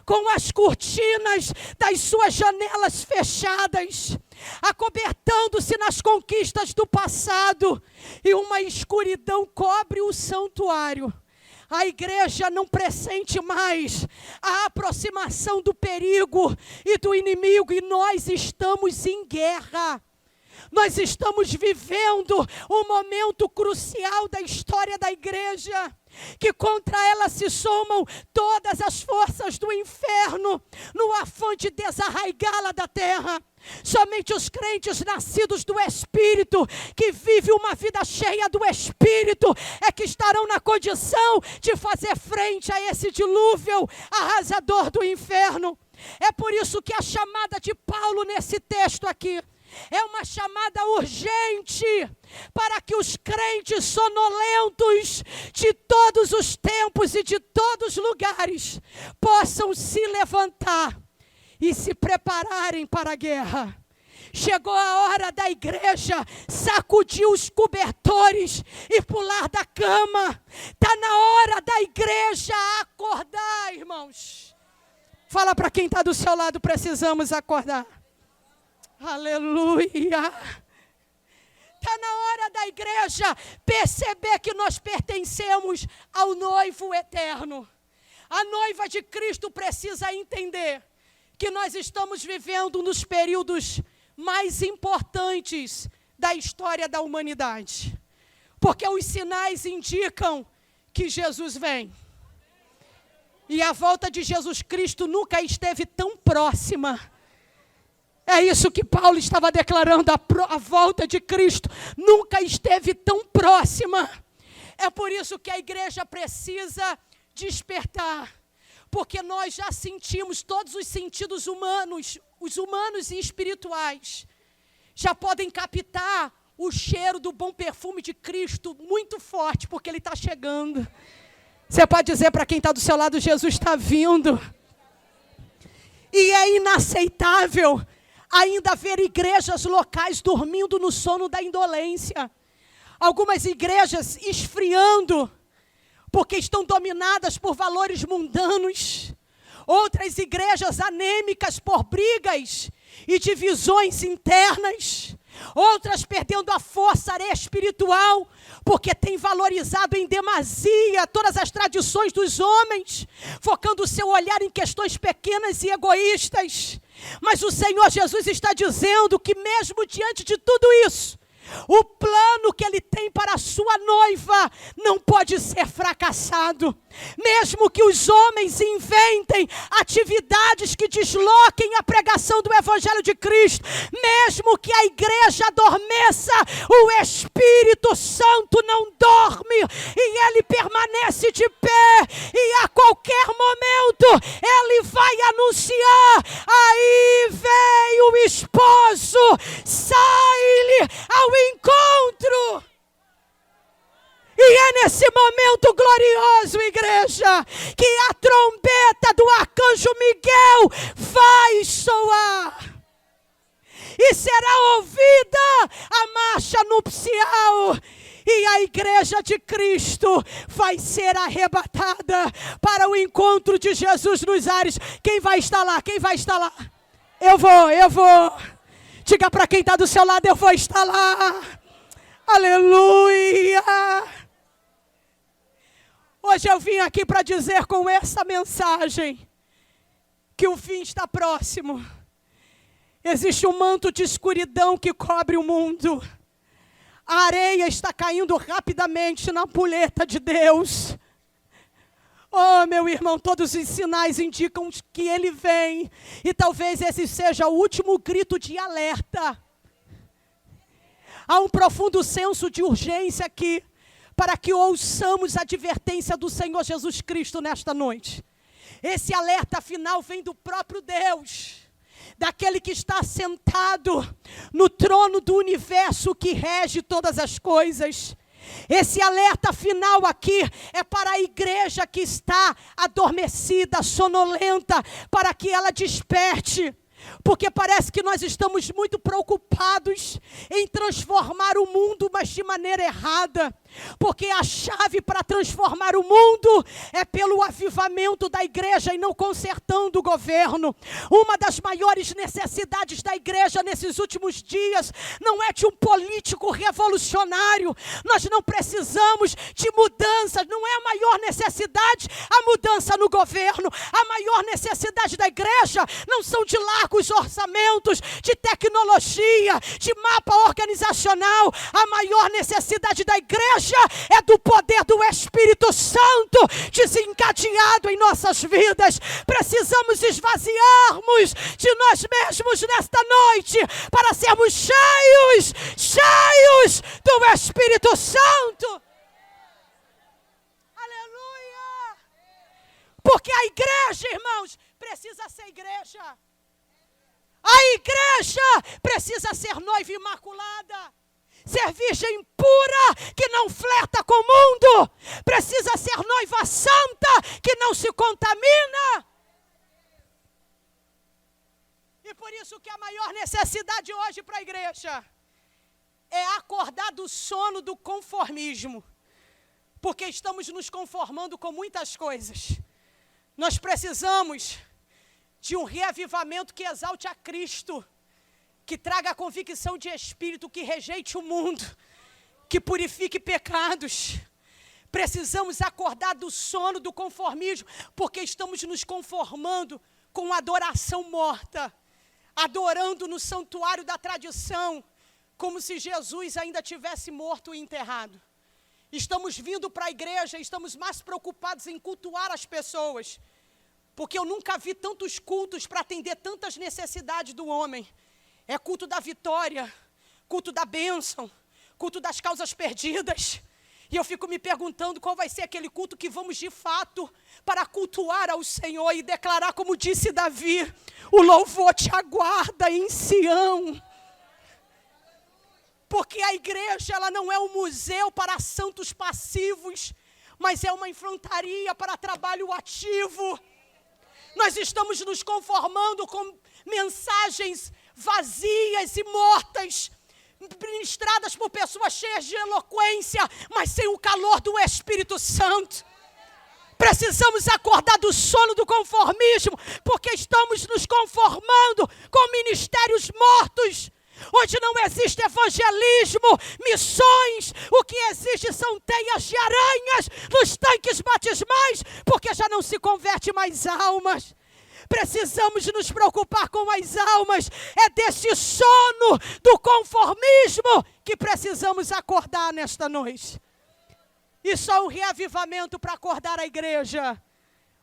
com as cortinas das suas janelas fechadas, acobertando-se nas conquistas do passado, e uma escuridão cobre o santuário. A igreja não pressente mais a aproximação do perigo e do inimigo, e nós estamos em guerra. Nós estamos vivendo um momento crucial da história da igreja, que contra ela se somam todas as forças do inferno, no afã de desarraigá-la da terra. Somente os crentes nascidos do Espírito, que vivem uma vida cheia do Espírito, é que estarão na condição de fazer frente a esse dilúvio arrasador do inferno. É por isso que a chamada de Paulo nesse texto aqui é uma chamada urgente para que os crentes sonolentos de todos os tempos e de todos os lugares possam se levantar e se prepararem para a guerra. Chegou a hora da igreja sacudir os cobertores e pular da cama. Está na hora da igreja acordar, irmãos. Fala para quem está do seu lado, precisamos acordar. Aleluia. Está na hora da igreja perceber que nós pertencemos ao noivo eterno. A noiva de Cristo precisa entender que nós estamos vivendo nos períodos mais importantes da história da humanidade. Porque os sinais indicam que Jesus vem. E a volta de Jesus Cristo nunca esteve tão próxima. É isso que Paulo estava declarando, a volta de Cristo nunca esteve tão próxima. É por isso que a igreja precisa despertar, porque nós já sentimos todos os sentidos humanos, os humanos e espirituais, já podem captar o cheiro do bom perfume de Cristo muito forte, porque Ele está chegando. Você pode dizer para quem está do seu lado, Jesus está vindo. E é inaceitável ainda ver igrejas locais dormindo no sono da indolência. Algumas igrejas esfriando, porque estão dominadas por valores mundanos. outras igrejas anêmicas por brigas e divisões internas, outras perdendo a força espiritual, porque tem valorizado em demasia todas as tradições dos homens, focando o seu olhar em questões pequenas e egoístas. Mas o Senhor Jesus está dizendo que mesmo diante de tudo isso, o plano que Ele tem para a sua noiva não pode ser fracassado. Mesmo que os homens inventem atividades que desloquem a pregação do Evangelho de Cristo, mesmo que a igreja adormeça, o Espírito Santo não dorme e Ele permanece de pé, e a qualquer momento Ele vai anunciar: aí vem o esposo, sai-lhe ao encontro. E é nesse momento glorioso, igreja, que a trombeta do arcanjo Miguel vai soar. E será ouvida a marcha nupcial. E a igreja de Cristo vai ser arrebatada para o encontro de Jesus nos ares. Quem vai estar lá? Quem vai estar lá? Eu vou. Diga para quem está do seu lado: eu vou estar lá. Aleluia. Hoje eu vim aqui para dizer com essa mensagem que o fim está próximo. Existe um manto de escuridão que cobre o mundo. A areia está caindo rapidamente na ampulheta de Deus. Oh, meu irmão, todos os sinais indicam que Ele vem. E talvez esse seja o último grito de alerta. Há um profundo senso de urgência aqui, para que ouçamos a advertência do Senhor Jesus Cristo nesta noite. Esse alerta final vem do próprio Deus, daquele que está sentado no trono do universo que rege todas as coisas. Esse alerta final aqui é para a igreja que está adormecida, sonolenta, para que ela desperte. Porque parece que nós estamos muito preocupados em transformar o mundo, mas de maneira errada. Porque a chave para transformar o mundo é pelo avivamento da igreja e não consertando o governo. Uma das maiores necessidades da igreja nesses últimos dias não é de um político revolucionário. Nós não precisamos de mudanças, não é a maior necessidade a mudança no governo. A maior necessidade da igreja não são de largos orçamentos, de tecnologia, de mapa organizacional. A maior necessidade da igreja é do poder do Espírito Santo desencadeado em nossas vidas. Precisamos esvaziarmos de nós mesmos nesta noite para sermos cheios do Espírito Santo. Aleluia! Porque a igreja, irmãos, precisa ser igreja. A igreja precisa ser noiva imaculada. Ser virgem pura, que não flerta com o mundo. Precisa ser noiva santa, que não se contamina. E por isso que a maior necessidade hoje para a igreja é acordar do sono do conformismo. Porque estamos nos conformando com muitas coisas. Nós precisamos de um reavivamento que exalte a Cristo, que traga a convicção de espírito, que rejeite o mundo, que purifique pecados. Precisamos acordar do sono do conformismo, porque estamos nos conformando com adoração morta, adorando no santuário da tradição, como se Jesus ainda tivesse morto e enterrado. Estamos vindo para a igreja, estamos mais preocupados em cultuar as pessoas, porque eu nunca vi tantos cultos para atender tantas necessidades do homem. É culto da vitória, culto da bênção, culto das causas perdidas. E eu fico me perguntando qual vai ser aquele culto que vamos de fato para cultuar ao Senhor e declarar, como disse Davi: o louvor te aguarda em Sião. Porque a igreja, ela não é um museu para santos passivos, mas é uma infantaria para trabalho ativo. Nós estamos nos conformando com mensagens vazias e mortas, ministradas por pessoas cheias de eloquência, mas sem o calor do Espírito Santo. Precisamos acordar do sono do conformismo, porque estamos nos conformando com ministérios mortos, onde não existe evangelismo, missões. O que existe são teias de aranhas nos tanques batismais, porque já não se converte mais almas. Precisamos nos preocupar com as almas. É desse sono do conformismo que precisamos acordar nesta noite. E só um reavivamento para acordar a igreja.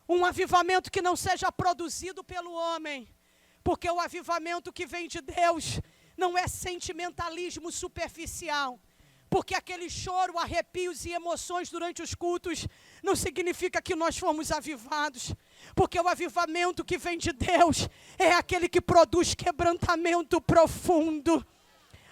Um avivamento que não seja produzido pelo homem. Porque o avivamento que vem de Deus não é sentimentalismo superficial. Porque aquele choro, arrepios e emoções durante os cultos não significa que nós fomos avivados. Porque o avivamento que vem de Deus é aquele que produz quebrantamento profundo.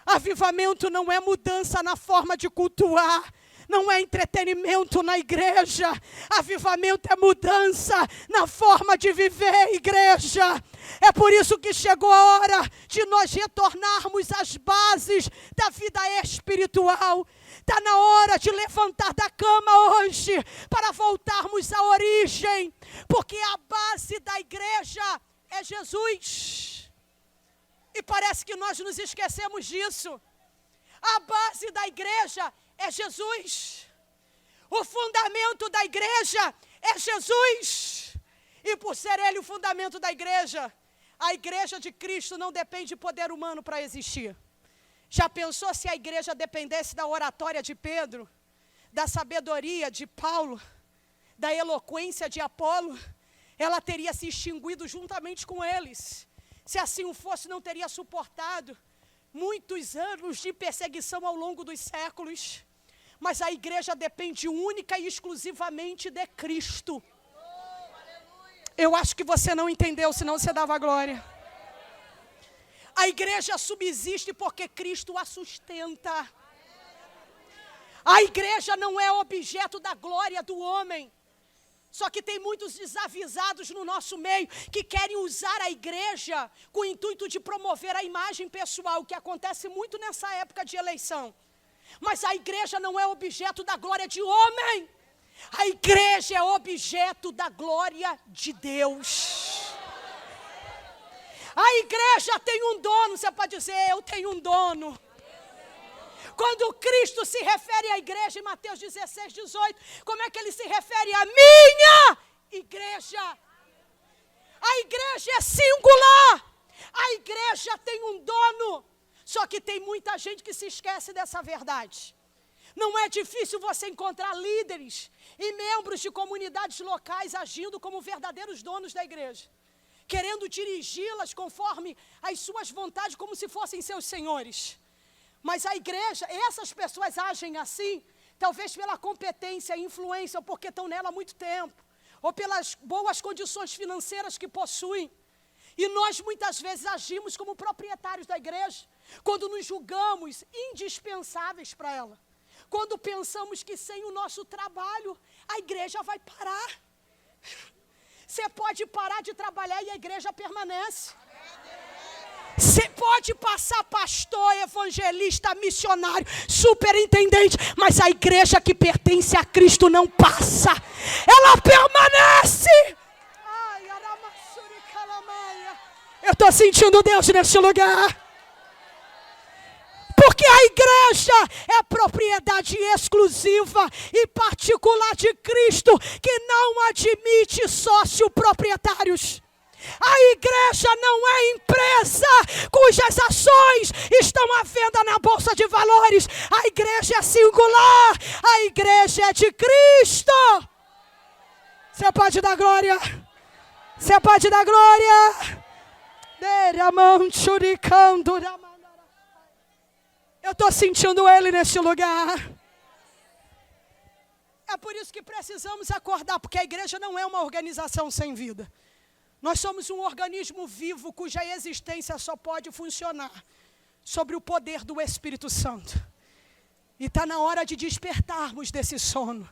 Avivamento não é mudança na forma de cultuar. Não é entretenimento na igreja. Avivamento é mudança na forma de viver, igreja. É por isso que chegou a hora de nós retornarmos às bases da vida espiritual. Está na hora de levantar da cama hoje para voltarmos à origem. Porque a base da igreja é Jesus. E parece que nós nos esquecemos disso. A base da igreja é Jesus. O fundamento da igreja é Jesus. E por ser Ele o fundamento da igreja, a igreja de Cristo não depende de poder humano para existir. Já pensou se a igreja dependesse da oratória de Pedro, da sabedoria de Paulo, da eloquência de Apolo? Ela teria se extinguido juntamente com eles. Se assim o fosse, não teria suportado muitos anos de perseguição ao longo dos séculos. Mas a igreja depende única e exclusivamente de Cristo. Eu acho que você não entendeu, senão você dava glória. A igreja subsiste porque Cristo a sustenta. A igreja não é objeto da glória do homem. Só que tem muitos desavisados no nosso meio que querem usar a igreja com o intuito de promover a imagem pessoal, que acontece muito nessa época de eleição. Mas a igreja não é objeto da glória de homem. A igreja é objeto da glória de Deus. A igreja tem um dono. Você pode dizer, eu tenho um dono. Quando Cristo se refere à igreja em Mateus 16, 18, como é que ele se refere à minha igreja? A igreja é singular. A igreja tem um dono. Só que tem muita gente que se esquece dessa verdade. Não é difícil você encontrar líderes e membros de comunidades locais agindo como verdadeiros donos da igreja, querendo dirigi-las conforme as suas vontades, como se fossem seus senhores. Mas a igreja, essas pessoas agem assim, talvez pela competência e influência, ou porque estão nela há muito tempo, ou pelas boas condições financeiras que possuem. E nós muitas vezes agimos como proprietários da igreja, quando nos julgamos indispensáveis para ela. Quando pensamos que sem o nosso trabalho, a igreja vai parar. Você pode parar de trabalhar e a igreja permanece. Você pode passar pastor, evangelista, missionário, superintendente, mas a igreja que pertence a Cristo não passa. Ela permanece. Eu estou sentindo Deus neste lugar. Porque a igreja é propriedade exclusiva e particular de Cristo, que não admite sócio-proprietários. A igreja não é empresa cujas ações estão à venda na Bolsa de Valores. A igreja é singular. A igreja é de Cristo. Você pode dar glória? Você pode dar glória? Eu estou sentindo Ele neste lugar. É por isso que precisamos acordar, porque a igreja não é uma organização sem vida. Nós somos um organismo vivo cuja existência só pode funcionar sobre o poder do Espírito Santo. E está na hora de despertarmos desse sono.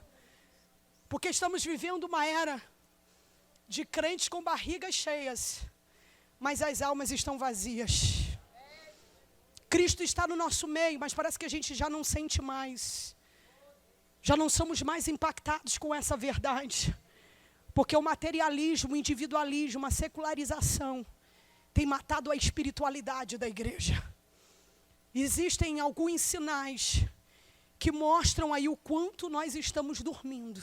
Porque estamos vivendo uma era de crentes com barrigas cheias, mas as almas estão vazias. Cristo está no nosso meio, mas parece que a gente já não sente mais. Já não somos mais impactados com essa verdade. Porque o materialismo, o individualismo, a secularização tem matado a espiritualidade da igreja. Existem alguns sinais que mostram aí o quanto nós estamos dormindo,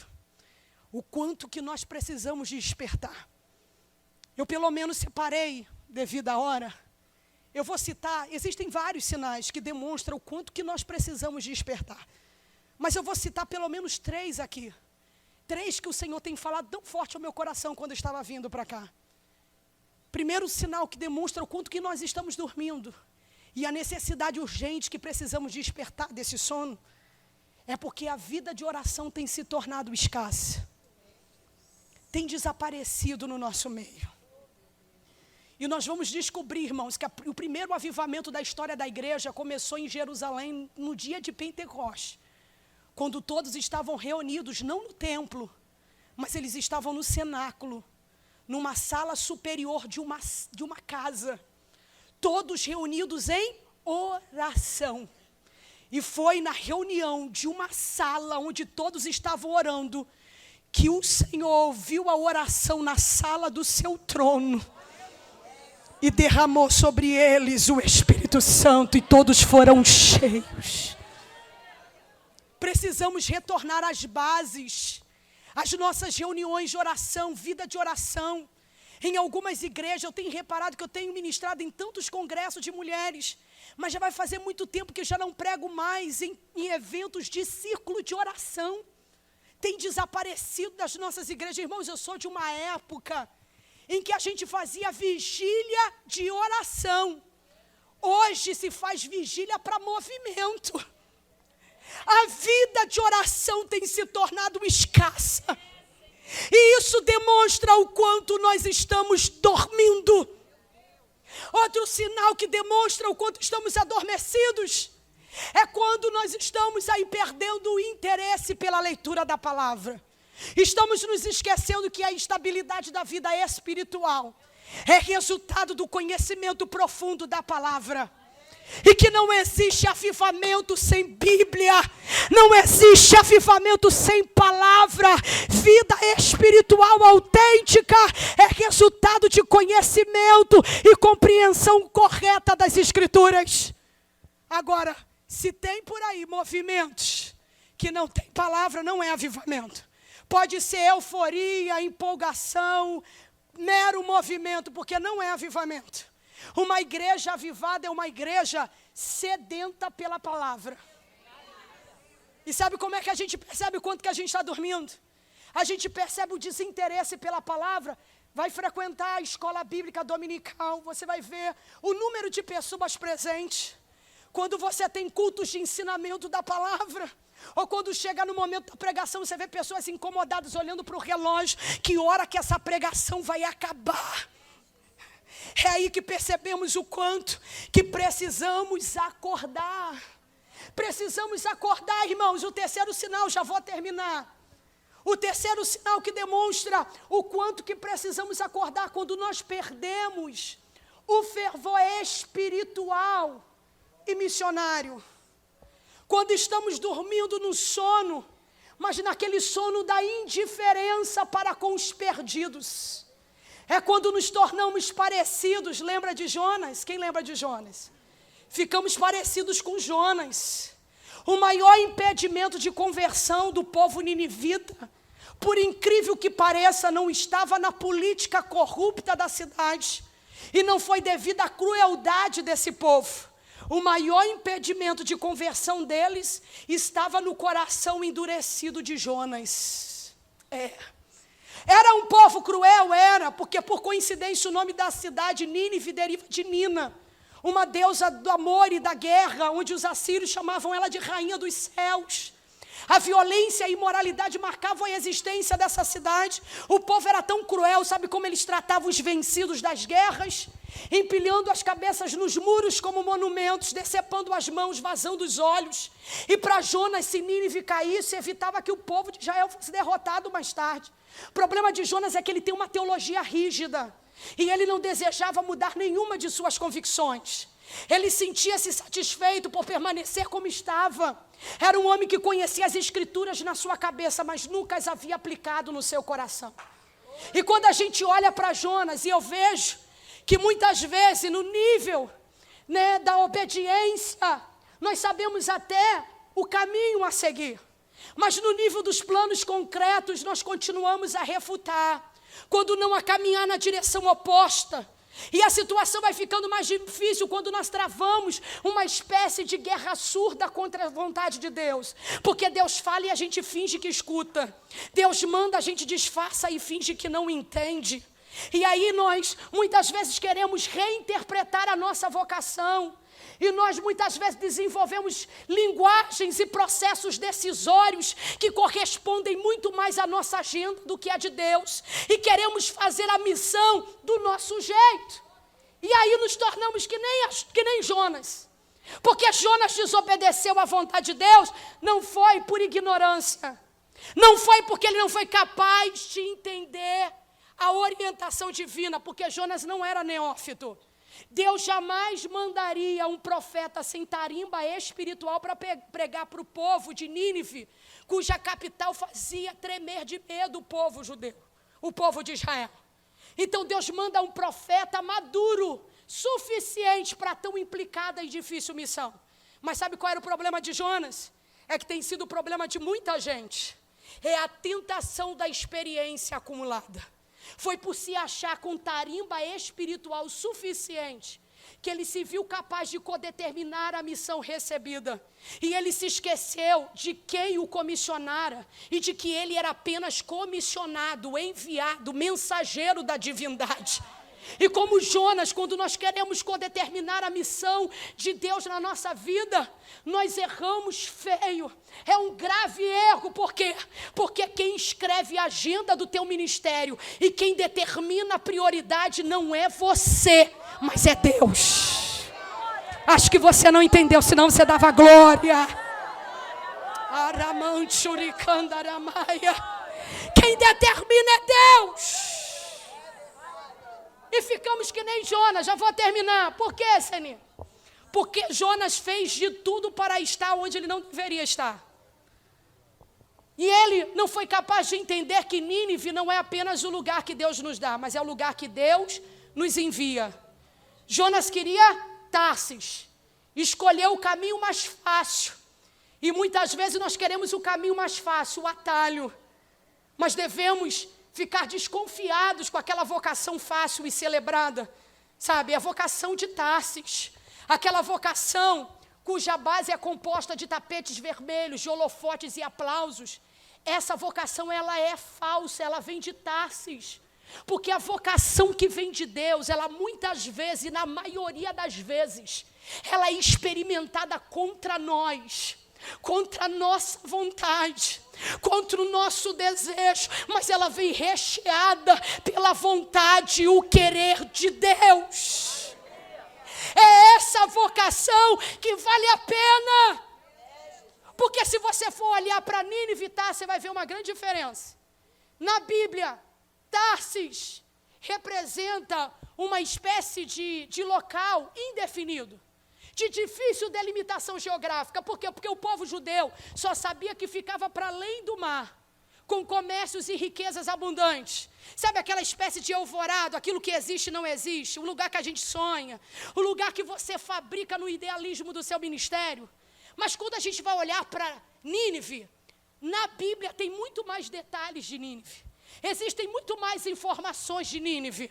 o quanto que nós precisamos despertar. Eu pelo menos separei, devido à hora, eu vou citar, existem vários sinais que demonstram o quanto que nós precisamos despertar. Mas eu vou citar pelo menos 3 aqui. 3 que o Senhor tem falado tão forte ao meu coração quando eu estava vindo para cá. Primeiro sinal que demonstra o quanto que nós estamos dormindo e a necessidade urgente que precisamos despertar desse sono é porque a vida de oração tem se tornado escassa. Tem desaparecido no nosso meio. E nós vamos descobrir, irmãos, que o primeiro avivamento da história da igreja começou em Jerusalém no dia de Pentecostes, quando todos estavam reunidos, não no templo, mas eles estavam no cenáculo, numa sala superior de uma casa, todos reunidos em oração. E foi na reunião de uma sala onde todos estavam orando, que o Senhor ouviu a oração na sala do seu trono, e derramou sobre eles o Espírito Santo, e todos foram cheios. Precisamos retornar às bases, às nossas reuniões de oração, vida de oração. Em algumas igrejas, eu tenho reparado que eu tenho ministrado em tantos congressos de mulheres, mas já vai fazer muito tempo que eu já não prego mais em eventos de círculo de oração. Tem desaparecido das nossas igrejas. Irmãos, eu sou de uma época em que a gente fazia vigília de oração. Hoje se faz vigília para movimento. A vida de oração tem se tornado escassa. E isso demonstra o quanto nós estamos dormindo. Outro sinal que demonstra o quanto estamos adormecidos é quando nós estamos aí perdendo o interesse pela leitura da palavra. Estamos nos esquecendo que a estabilidade da vida espiritual é resultado do conhecimento profundo da palavra. E que não existe avivamento sem Bíblia, não existe avivamento sem palavra. Vida espiritual autêntica é resultado de conhecimento e compreensão correta das Escrituras. Agora, se tem por aí movimentos que não tem palavra, não é avivamento. Pode ser euforia, empolgação, mero movimento, porque não é avivamento. Uma igreja avivada é uma igreja sedenta pela palavra. E sabe como é que a gente percebe o quanto que a gente está dormindo? A gente percebe o desinteresse pela palavra. Vai frequentar a escola bíblica dominical, você vai ver o número de pessoas presentes. Quando você tem cultos de ensinamento da palavra, ou quando chega no momento da pregação, você vê pessoas incomodadas olhando para o relógio, que hora que essa pregação vai acabar. É aí que percebemos o quanto que precisamos acordar. Precisamos acordar, irmãos. O terceiro sinal, já vou terminar. O terceiro sinal que demonstra o quanto que precisamos acordar quando nós perdemos o fervor espiritual e missionário. Quando estamos dormindo no sono, mas naquele sono da indiferença para com os perdidos. É quando nos tornamos parecidos. Lembra de Jonas? Quem lembra de Jonas? Ficamos parecidos com Jonas. O maior impedimento de conversão do povo ninivita, por incrível que pareça, não estava na política corrupta da cidade, e não foi devido à crueldade desse povo. O maior impedimento de conversão deles estava no coração endurecido de Jonas. Era um povo cruel, era, porque por coincidência o nome da cidade Nínive deriva de Nina, uma deusa do amor e da guerra, onde os assírios chamavam ela de rainha dos céus. A violência e a imoralidade marcavam a existência dessa cidade. O povo era tão cruel, sabe como eles tratavam os vencidos das guerras? Empilhando as cabeças nos muros como monumentos, decepando as mãos, vazando os olhos. E para Jonas, se Nínive caísse, evitava que o povo de Israel fosse derrotado mais tarde. O problema de Jonas é que ele tem uma teologia rígida, e ele não desejava mudar nenhuma de suas convicções. Ele sentia-se satisfeito por permanecer como estava. Era um homem que conhecia as Escrituras na sua cabeça, mas nunca as havia aplicado no seu coração. E quando a gente olha para Jonas, e eu vejo que muitas vezes no nível, né, da obediência, nós sabemos até o caminho a seguir. Mas no nível dos planos concretos, nós continuamos a refutar. Quando não a caminhar na direção oposta. E a situação vai ficando mais difícil quando nós travamos uma espécie de guerra surda contra a vontade de Deus. Porque Deus fala e a gente finge que escuta. Deus manda, a gente disfarça e finge que não entende. E aí nós muitas vezes queremos reinterpretar a nossa vocação. E nós muitas vezes desenvolvemos linguagens e processos decisórios que correspondem muito mais à nossa agenda do que a de Deus. E queremos fazer a missão do nosso jeito. E aí nos tornamos que nem Jonas. Porque Jonas desobedeceu à vontade de Deus, não foi por ignorância. Não foi porque ele não foi capaz de entender a orientação divina, porque Jonas não era neófito. Deus jamais mandaria um profeta sem tarimba espiritual para pregar para o povo de Nínive, cuja capital fazia tremer de medo o povo judeu, o povo de Israel. Então Deus manda um profeta maduro, suficiente para tão implicada e difícil missão. Mas sabe qual era o problema de Jonas? É que tem sido o problema de muita gente. É a tentação da experiência acumulada. Foi por se achar com tarimba espiritual suficiente que ele se viu capaz de codeterminar a missão recebida. E ele se esqueceu de quem o comissionara e de que ele era apenas comissionado, enviado, mensageiro da divindade. E como Jonas, quando nós queremos codeterminar a missão de Deus na nossa vida, nós erramos feio. É um grave erro. Por quê? Porque quem escreve a agenda do teu ministério e quem determina a prioridade não é você, mas é Deus. Acho que você não entendeu, senão você dava glória. Quem determina é Deus. E ficamos que nem Jonas. Já vou terminar. Por quê, Senhor? Porque Jonas fez de tudo para estar onde ele não deveria estar. E ele não foi capaz de entender que Nínive não é apenas o lugar que Deus nos dá, mas é o lugar que Deus nos envia. Jonas queria Tarsis. Escolheu o caminho mais fácil. E muitas vezes nós queremos o caminho mais fácil, o atalho. Mas devemos ficar desconfiados com aquela vocação fácil e celebrada, sabe? A vocação de Tarsis, aquela vocação cuja base é composta de tapetes vermelhos, de holofotes e aplausos. Essa vocação, ela é falsa, ela vem de Tarsis, porque a vocação que vem de Deus, ela muitas vezes, e na maioria das vezes, ela é experimentada contra nós, contra a nossa vontade, contra o nosso desejo, mas ela vem recheada pela vontade e o querer de Deus. É essa vocação que vale a pena, porque se você for olhar para Nínive e Tarsis, você vai ver uma grande diferença. Na Bíblia, Tarsis representa uma espécie de local indefinido, de difícil delimitação geográfica. Por quê? Porque o povo judeu só sabia que ficava para além do mar, com comércios e riquezas abundantes. Sabe aquela espécie de Eldorado, aquilo que existe e não existe, o lugar que a gente sonha, o lugar que você fabrica no idealismo do seu ministério. Mas quando a gente vai olhar para Nínive, na Bíblia tem muito mais detalhes de Nínive. Existem muito mais informações de Nínive.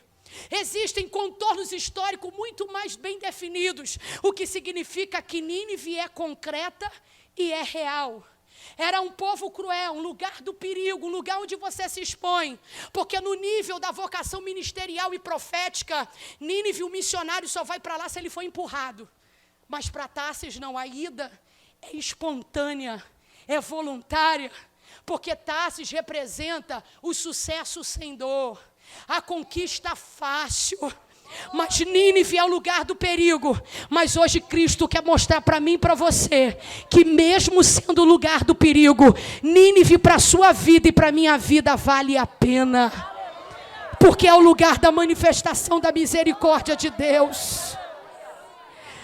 Existem contornos históricos muito mais bem definidos, o que significa que Nínive é concreta e é real. Era um povo cruel, um lugar do perigo, um lugar onde você se expõe, porque no nível da vocação ministerial e profética, Nínive, o missionário só vai para lá se ele for empurrado. Mas para Tarsis não, a ida é espontânea, é voluntária, porque Tarsis representa o sucesso sem dor, a conquista fácil. Mas Nínive é o lugar do perigo. Mas hoje Cristo quer mostrar para mim e para você que mesmo sendo o lugar do perigo, Nínive para a sua vida e para a minha vida vale a pena, porque é o lugar da manifestação da misericórdia de Deus.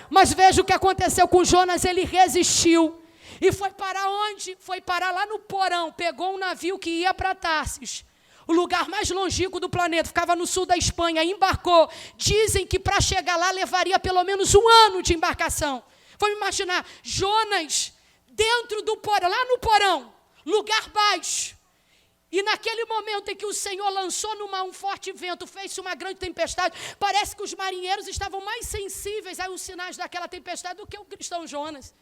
Mas veja o que aconteceu com Jonas. Ele resistiu e foi para onde? Foi parar lá no porão. Pegou um navio que ia para Tarsis. o lugar mais longínquo do planeta, ficava no sul da Espanha, embarcou. Dizem que para chegar lá levaria pelo menos 1 ano de embarcação. Vamos imaginar, Jonas dentro do porão, lá no porão, lugar baixo. E naquele momento em que o Senhor lançou um forte vento, fez-se uma grande tempestade, parece que os marinheiros estavam mais sensíveis aos sinais daquela tempestade do que o cristão Jonas.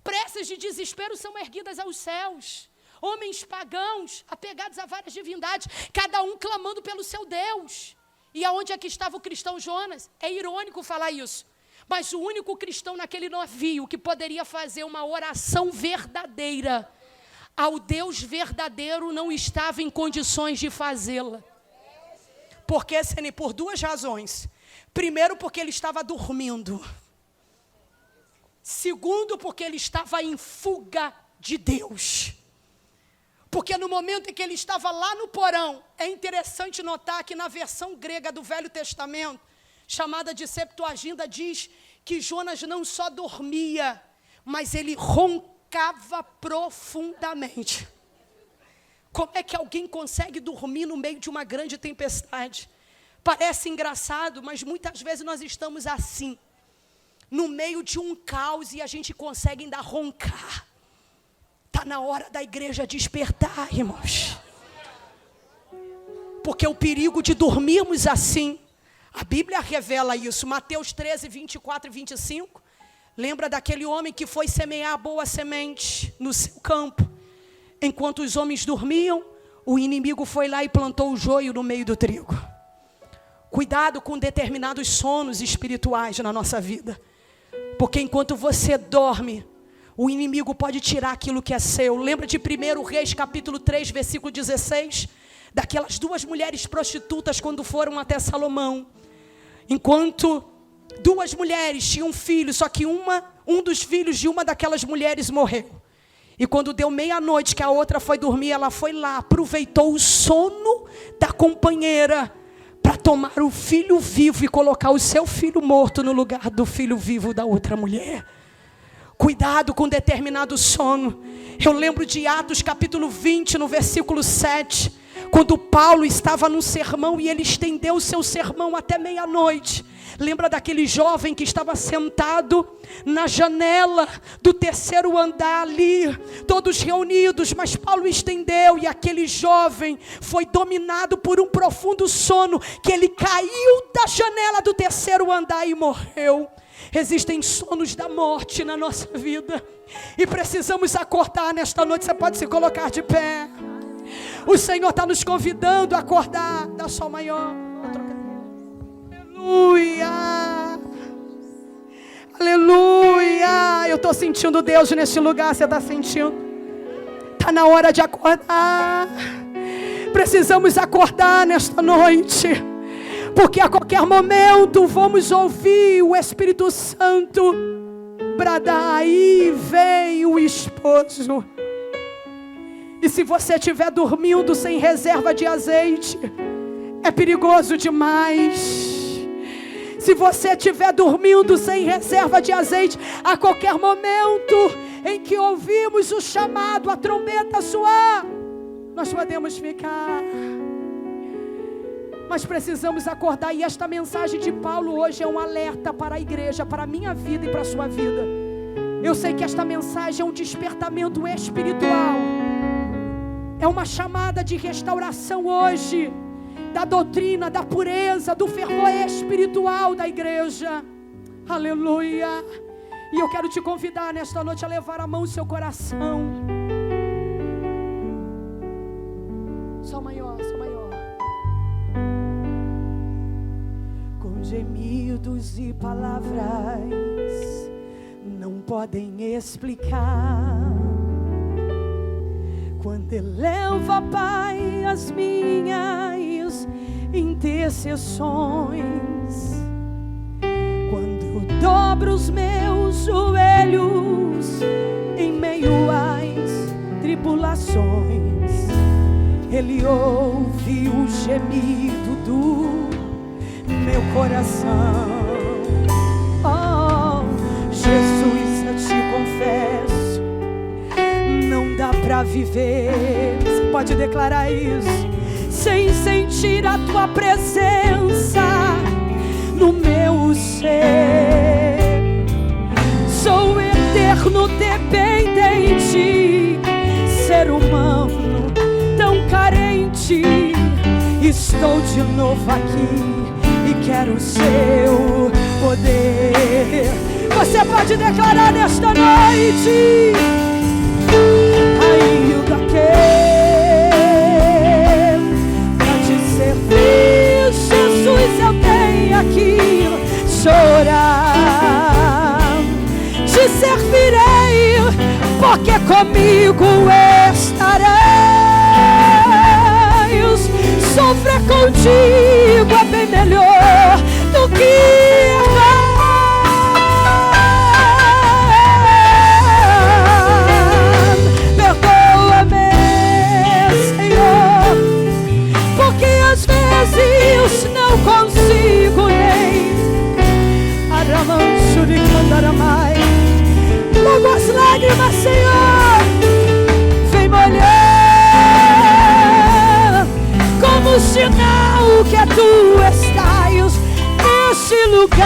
Preces de desespero são erguidas aos céus. Homens pagãos, apegados a várias divindades, cada um clamando pelo seu Deus. E aonde é que estava o cristão Jonas? É irônico falar isso. Mas o único cristão naquele navio que poderia fazer uma oração verdadeira ao Deus verdadeiro não estava em condições de fazê-la. Porque, Senhor, por 2 razões. Primeiro, porque ele estava dormindo. Segundo, porque ele estava em fuga de Deus. Porque no momento em que ele estava lá no porão, é interessante notar que na versão grega do Velho Testamento, chamada de Septuaginta, diz que Jonas não só dormia, mas ele roncava profundamente. Como é que alguém consegue dormir no meio de uma grande tempestade? Parece engraçado, mas muitas vezes nós estamos assim, no meio de um caos e a gente consegue ainda roncar. Está na hora da igreja despertar, irmãos. Porque o perigo de dormirmos assim, a Bíblia revela isso. Mateus 13, 24 e 25. Lembra daquele homem que foi semear a boa semente no seu campo. Enquanto os homens dormiam, o inimigo foi lá e plantou o joio no meio do trigo. Cuidado com determinados sonos espirituais na nossa vida. Porque enquanto você dorme, o inimigo pode tirar aquilo que é seu. Lembra de 1 Reis, capítulo 3, versículo 16? Daquelas 2 mulheres prostitutas quando foram até Salomão. Enquanto 2 mulheres tinham filhos, só que um dos filhos de uma daquelas mulheres morreu. E quando deu meia-noite que a outra foi dormir, ela foi lá, aproveitou o sono da companheira para tomar o filho vivo e colocar o seu filho morto no lugar do filho vivo da outra mulher. Cuidado com determinado sono. Eu lembro de Atos capítulo 20, no versículo 7, quando Paulo estava num sermão e ele estendeu o seu sermão até meia-noite. Lembra daquele jovem que estava sentado na janela do 3º andar ali, todos reunidos, mas Paulo estendeu e aquele jovem foi dominado por um profundo sono, que ele caiu da janela do 3º andar e morreu. Existem sonos da morte na nossa vida e precisamos acordar nesta noite. Você pode se colocar de pé. O Senhor está nos convidando a acordar. Dá sol maior. Aleluia. Aleluia. Eu estou sentindo Deus neste lugar. Você está sentindo? Está na hora de acordar. Precisamos acordar nesta noite. Porque a qualquer momento vamos ouvir o Espírito Santo bradar: aí vem o esposo. E se você estiver dormindo sem reserva de azeite, é perigoso demais. Se você estiver dormindo sem reserva de azeite, a qualquer momento em que ouvimos o chamado, a trombeta soar, nós podemos ficar. Mas precisamos acordar, e esta mensagem de Paulo hoje é um alerta para a igreja, para a minha vida e para a sua vida. Eu sei que esta mensagem é um despertamento espiritual, é uma chamada de restauração hoje, da doutrina, da pureza, do fervor espiritual da igreja. Aleluia. E eu quero te convidar nesta noite a levar a mão no seu coração. Sol maior, sol maior. Com gemidos e palavras não podem explicar, quando eleva, Pai, as minhas intercessões, quando eu dobro os meus joelhos em meio às tribulações, Ele ouve o gemido do meu coração. Oh, Jesus, eu te confesso, não dá pra viver. Você pode declarar isso. sem sentir a tua presença no meu ser. Sou eterno dependente, ser humano tão carente. Estou de novo aqui e quero o seu poder. Você pode declarar nesta noite: ainda que pra te servir, Jesus, eu tenho que chorar. Te servirei, porque comigo estarás. Sofrer contigo é bem melhor do que errar. Perdoa-me, Senhor, porque às vezes não consigo nem aramancho de candaramai. Logo as lágrimas, Senhor, vem molhar como sinal que tu estás nesse lugar.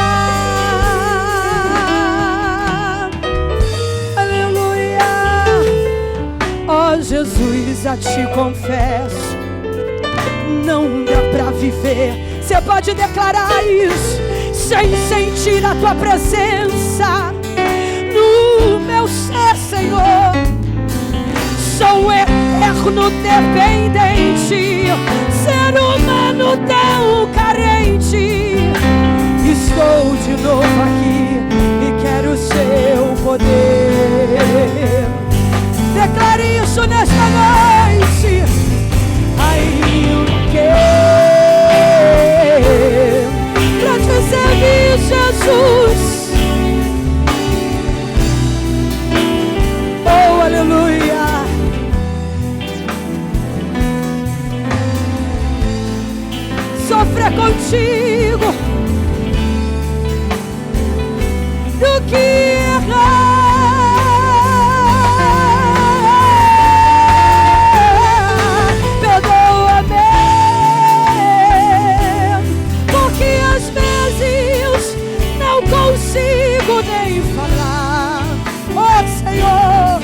Aleluia. Ó Jesus, a ti confesso, não dá pra viver. Você pode declarar isso sem sentir a tua presença no meu ser, Senhor. Sou eterno dependente, ser humano tão carente. Estou de novo aqui e quero o seu poder. Declare isso nesta noite. Ainda que pra te servir, Jesus. Oh, aleluia. Sofrer contigo do que errar. Perdoa-me, porque às vezes não consigo nem falar. Oh, Senhor,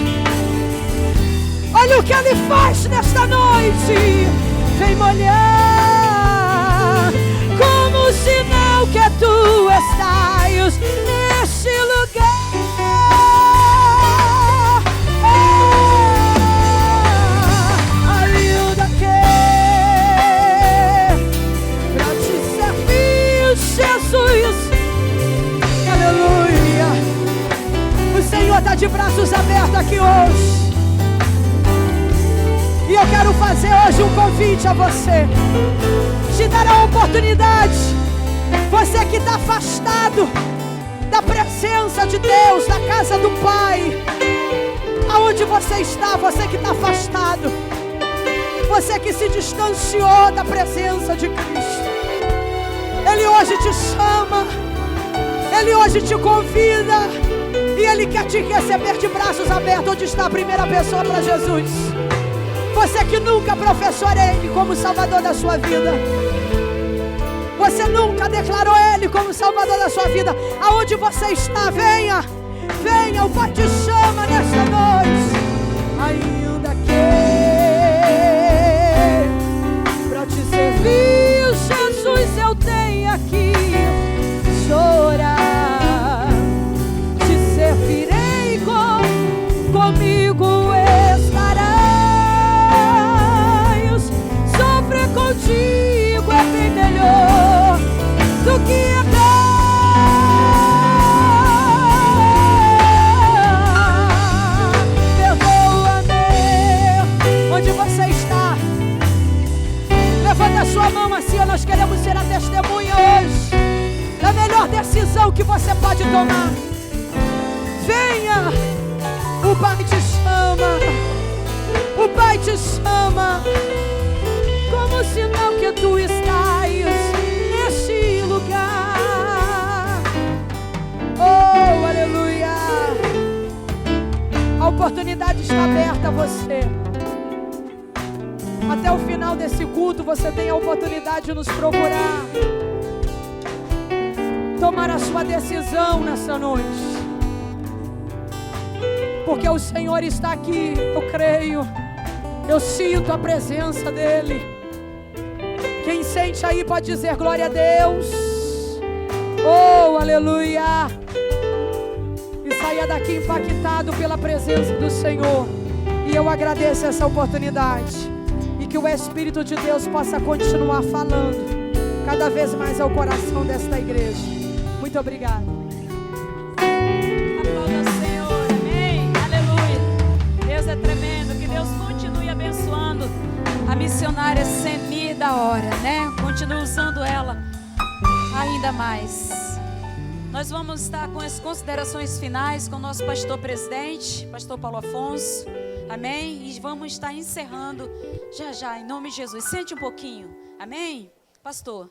olha o que Ele faz nesta noite. Vem molhar como sinal que tu estás neste lugar. Ainda que pra te servir, Jesus. Aleluia. O Senhor está de braços abertos aqui hoje. E eu quero fazer hoje um convite a você, te dar a oportunidade, você que está afastado da presença de Deus, da casa do Pai, aonde você está, você que está afastado, você que se distanciou da presença de Cristo, Ele hoje te chama, Ele hoje te convida, e Ele quer te receber de braços abertos. Onde está a primeira pessoa para Jesus? Você que nunca professou Ele como Salvador da sua vida, você nunca declarou Ele como Salvador da sua vida, aonde você está, venha, venha, o Pai te chama nesta noite. Ainda que pra te servir, Jesus, eu tenho que chorar. Te servirei, comigo estarás. Sofrer contigo é bem melhor do que errar. Perdoa-me. Onde você está? Levanta a sua mão assim, nós queremos ser a testemunha hoje da melhor decisão que você pode tomar. Venha, o Pai te chama, o Pai te chama, como sinal que tu estás neste lugar. Oh, aleluia. A oportunidade está aberta a você. Até o final desse culto, você tem a oportunidade de nos procurar. Tomar a sua decisão nessa noite. Porque o Senhor está aqui, eu creio. Eu sinto a presença dEle. Quem sente aí pode dizer glória a Deus. Oh, aleluia. E saia daqui impactado pela presença do Senhor. E eu agradeço essa oportunidade. E que o Espírito de Deus possa continuar falando cada vez mais ao coração desta igreja. Muito obrigada. Aplauda o Senhor, amém, aleluia. Deus é tremendo, que Deus continue abençoando a missionária Semi da hora, né? Continue usando ela ainda mais. Nós vamos estar com as considerações finais com o nosso pastor presidente, pastor Paulo Afonso, amém? E vamos estar encerrando já já, em nome de Jesus. Sente um pouquinho, amém? Pastor.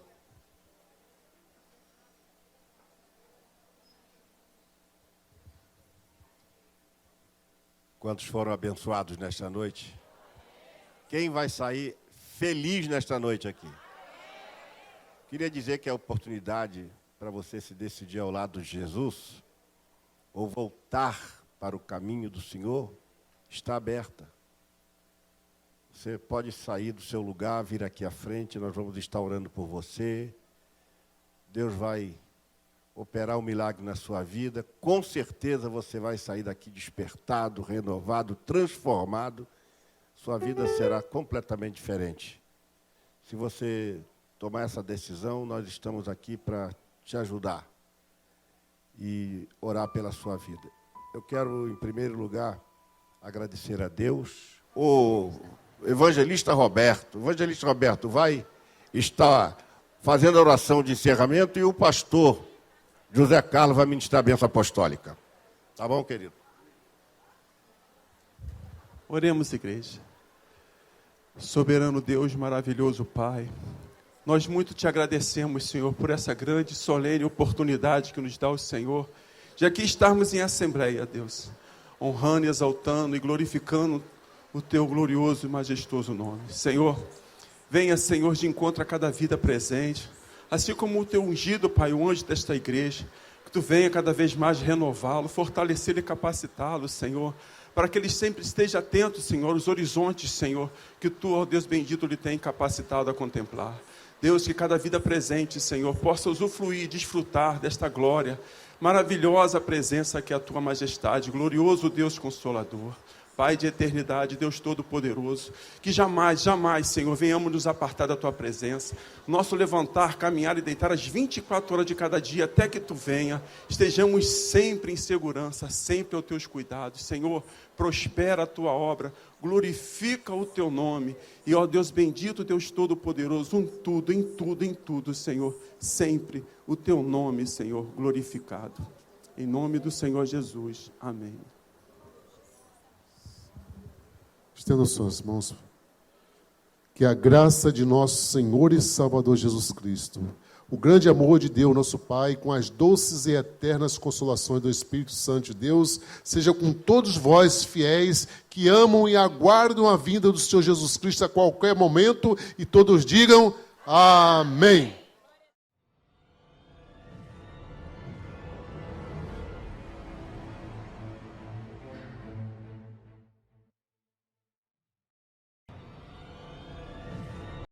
Quantos foram abençoados nesta noite? Quem vai sair feliz nesta noite aqui? Queria dizer que a oportunidade para você se decidir ao lado de Jesus ou voltar para o caminho do Senhor está aberta. Você pode sair do seu lugar, vir aqui à frente, nós vamos estar orando por você. Deus vai operar um milagre na sua vida. Com certeza você vai sair daqui despertado, renovado, transformado. Sua vida será completamente diferente. Se você tomar essa decisão, nós estamos aqui para te ajudar e orar pela sua vida. Eu quero, em primeiro lugar, agradecer a Deus. O evangelista Roberto vai estar fazendo a oração de encerramento e o pastor José Carlos vai ministrar a bênção apostólica. Tá bom, querido? Oremos, igreja. Soberano Deus, maravilhoso Pai, nós muito te agradecemos, Senhor, por essa grande e solene oportunidade que nos dá o Senhor, de aqui estarmos em assembleia, Deus, honrando, exaltando e glorificando o teu glorioso e majestoso nome. Senhor, venha, Senhor, de encontro a cada vida presente, assim como o teu ungido, Pai, o anjo desta igreja, que tu venha cada vez mais renová-lo, fortalecê-lo e capacitá-lo, Senhor, para que ele sempre esteja atento, Senhor, aos horizontes, Senhor, que tu, ó Deus bendito, lhe tem capacitado a contemplar. Deus, que cada vida presente, Senhor, possa usufruir, desfrutar desta glória, maravilhosa presença que é a tua majestade, glorioso Deus Consolador. Pai de eternidade, Deus Todo-Poderoso, que jamais, jamais, Senhor, venhamos nos apartar da Tua presença. Nosso levantar, caminhar e deitar às 24 horas de cada dia, até que Tu venha, estejamos sempre em segurança, sempre aos Teus cuidados. Senhor, prospera a Tua obra, glorifica o Teu nome. E, ó Deus bendito, Deus Todo-Poderoso, em tudo, Senhor, sempre o Teu nome, Senhor, glorificado. Em nome do Senhor Jesus. Amém. Estenda suas mãos. Que a graça de nosso Senhor e Salvador Jesus Cristo, o grande amor de Deus, nosso Pai, com as doces e eternas consolações do Espírito Santo de Deus, seja com todos vós, fiéis, que amam e aguardam a vinda do Senhor Jesus Cristo a qualquer momento, e todos digam amém.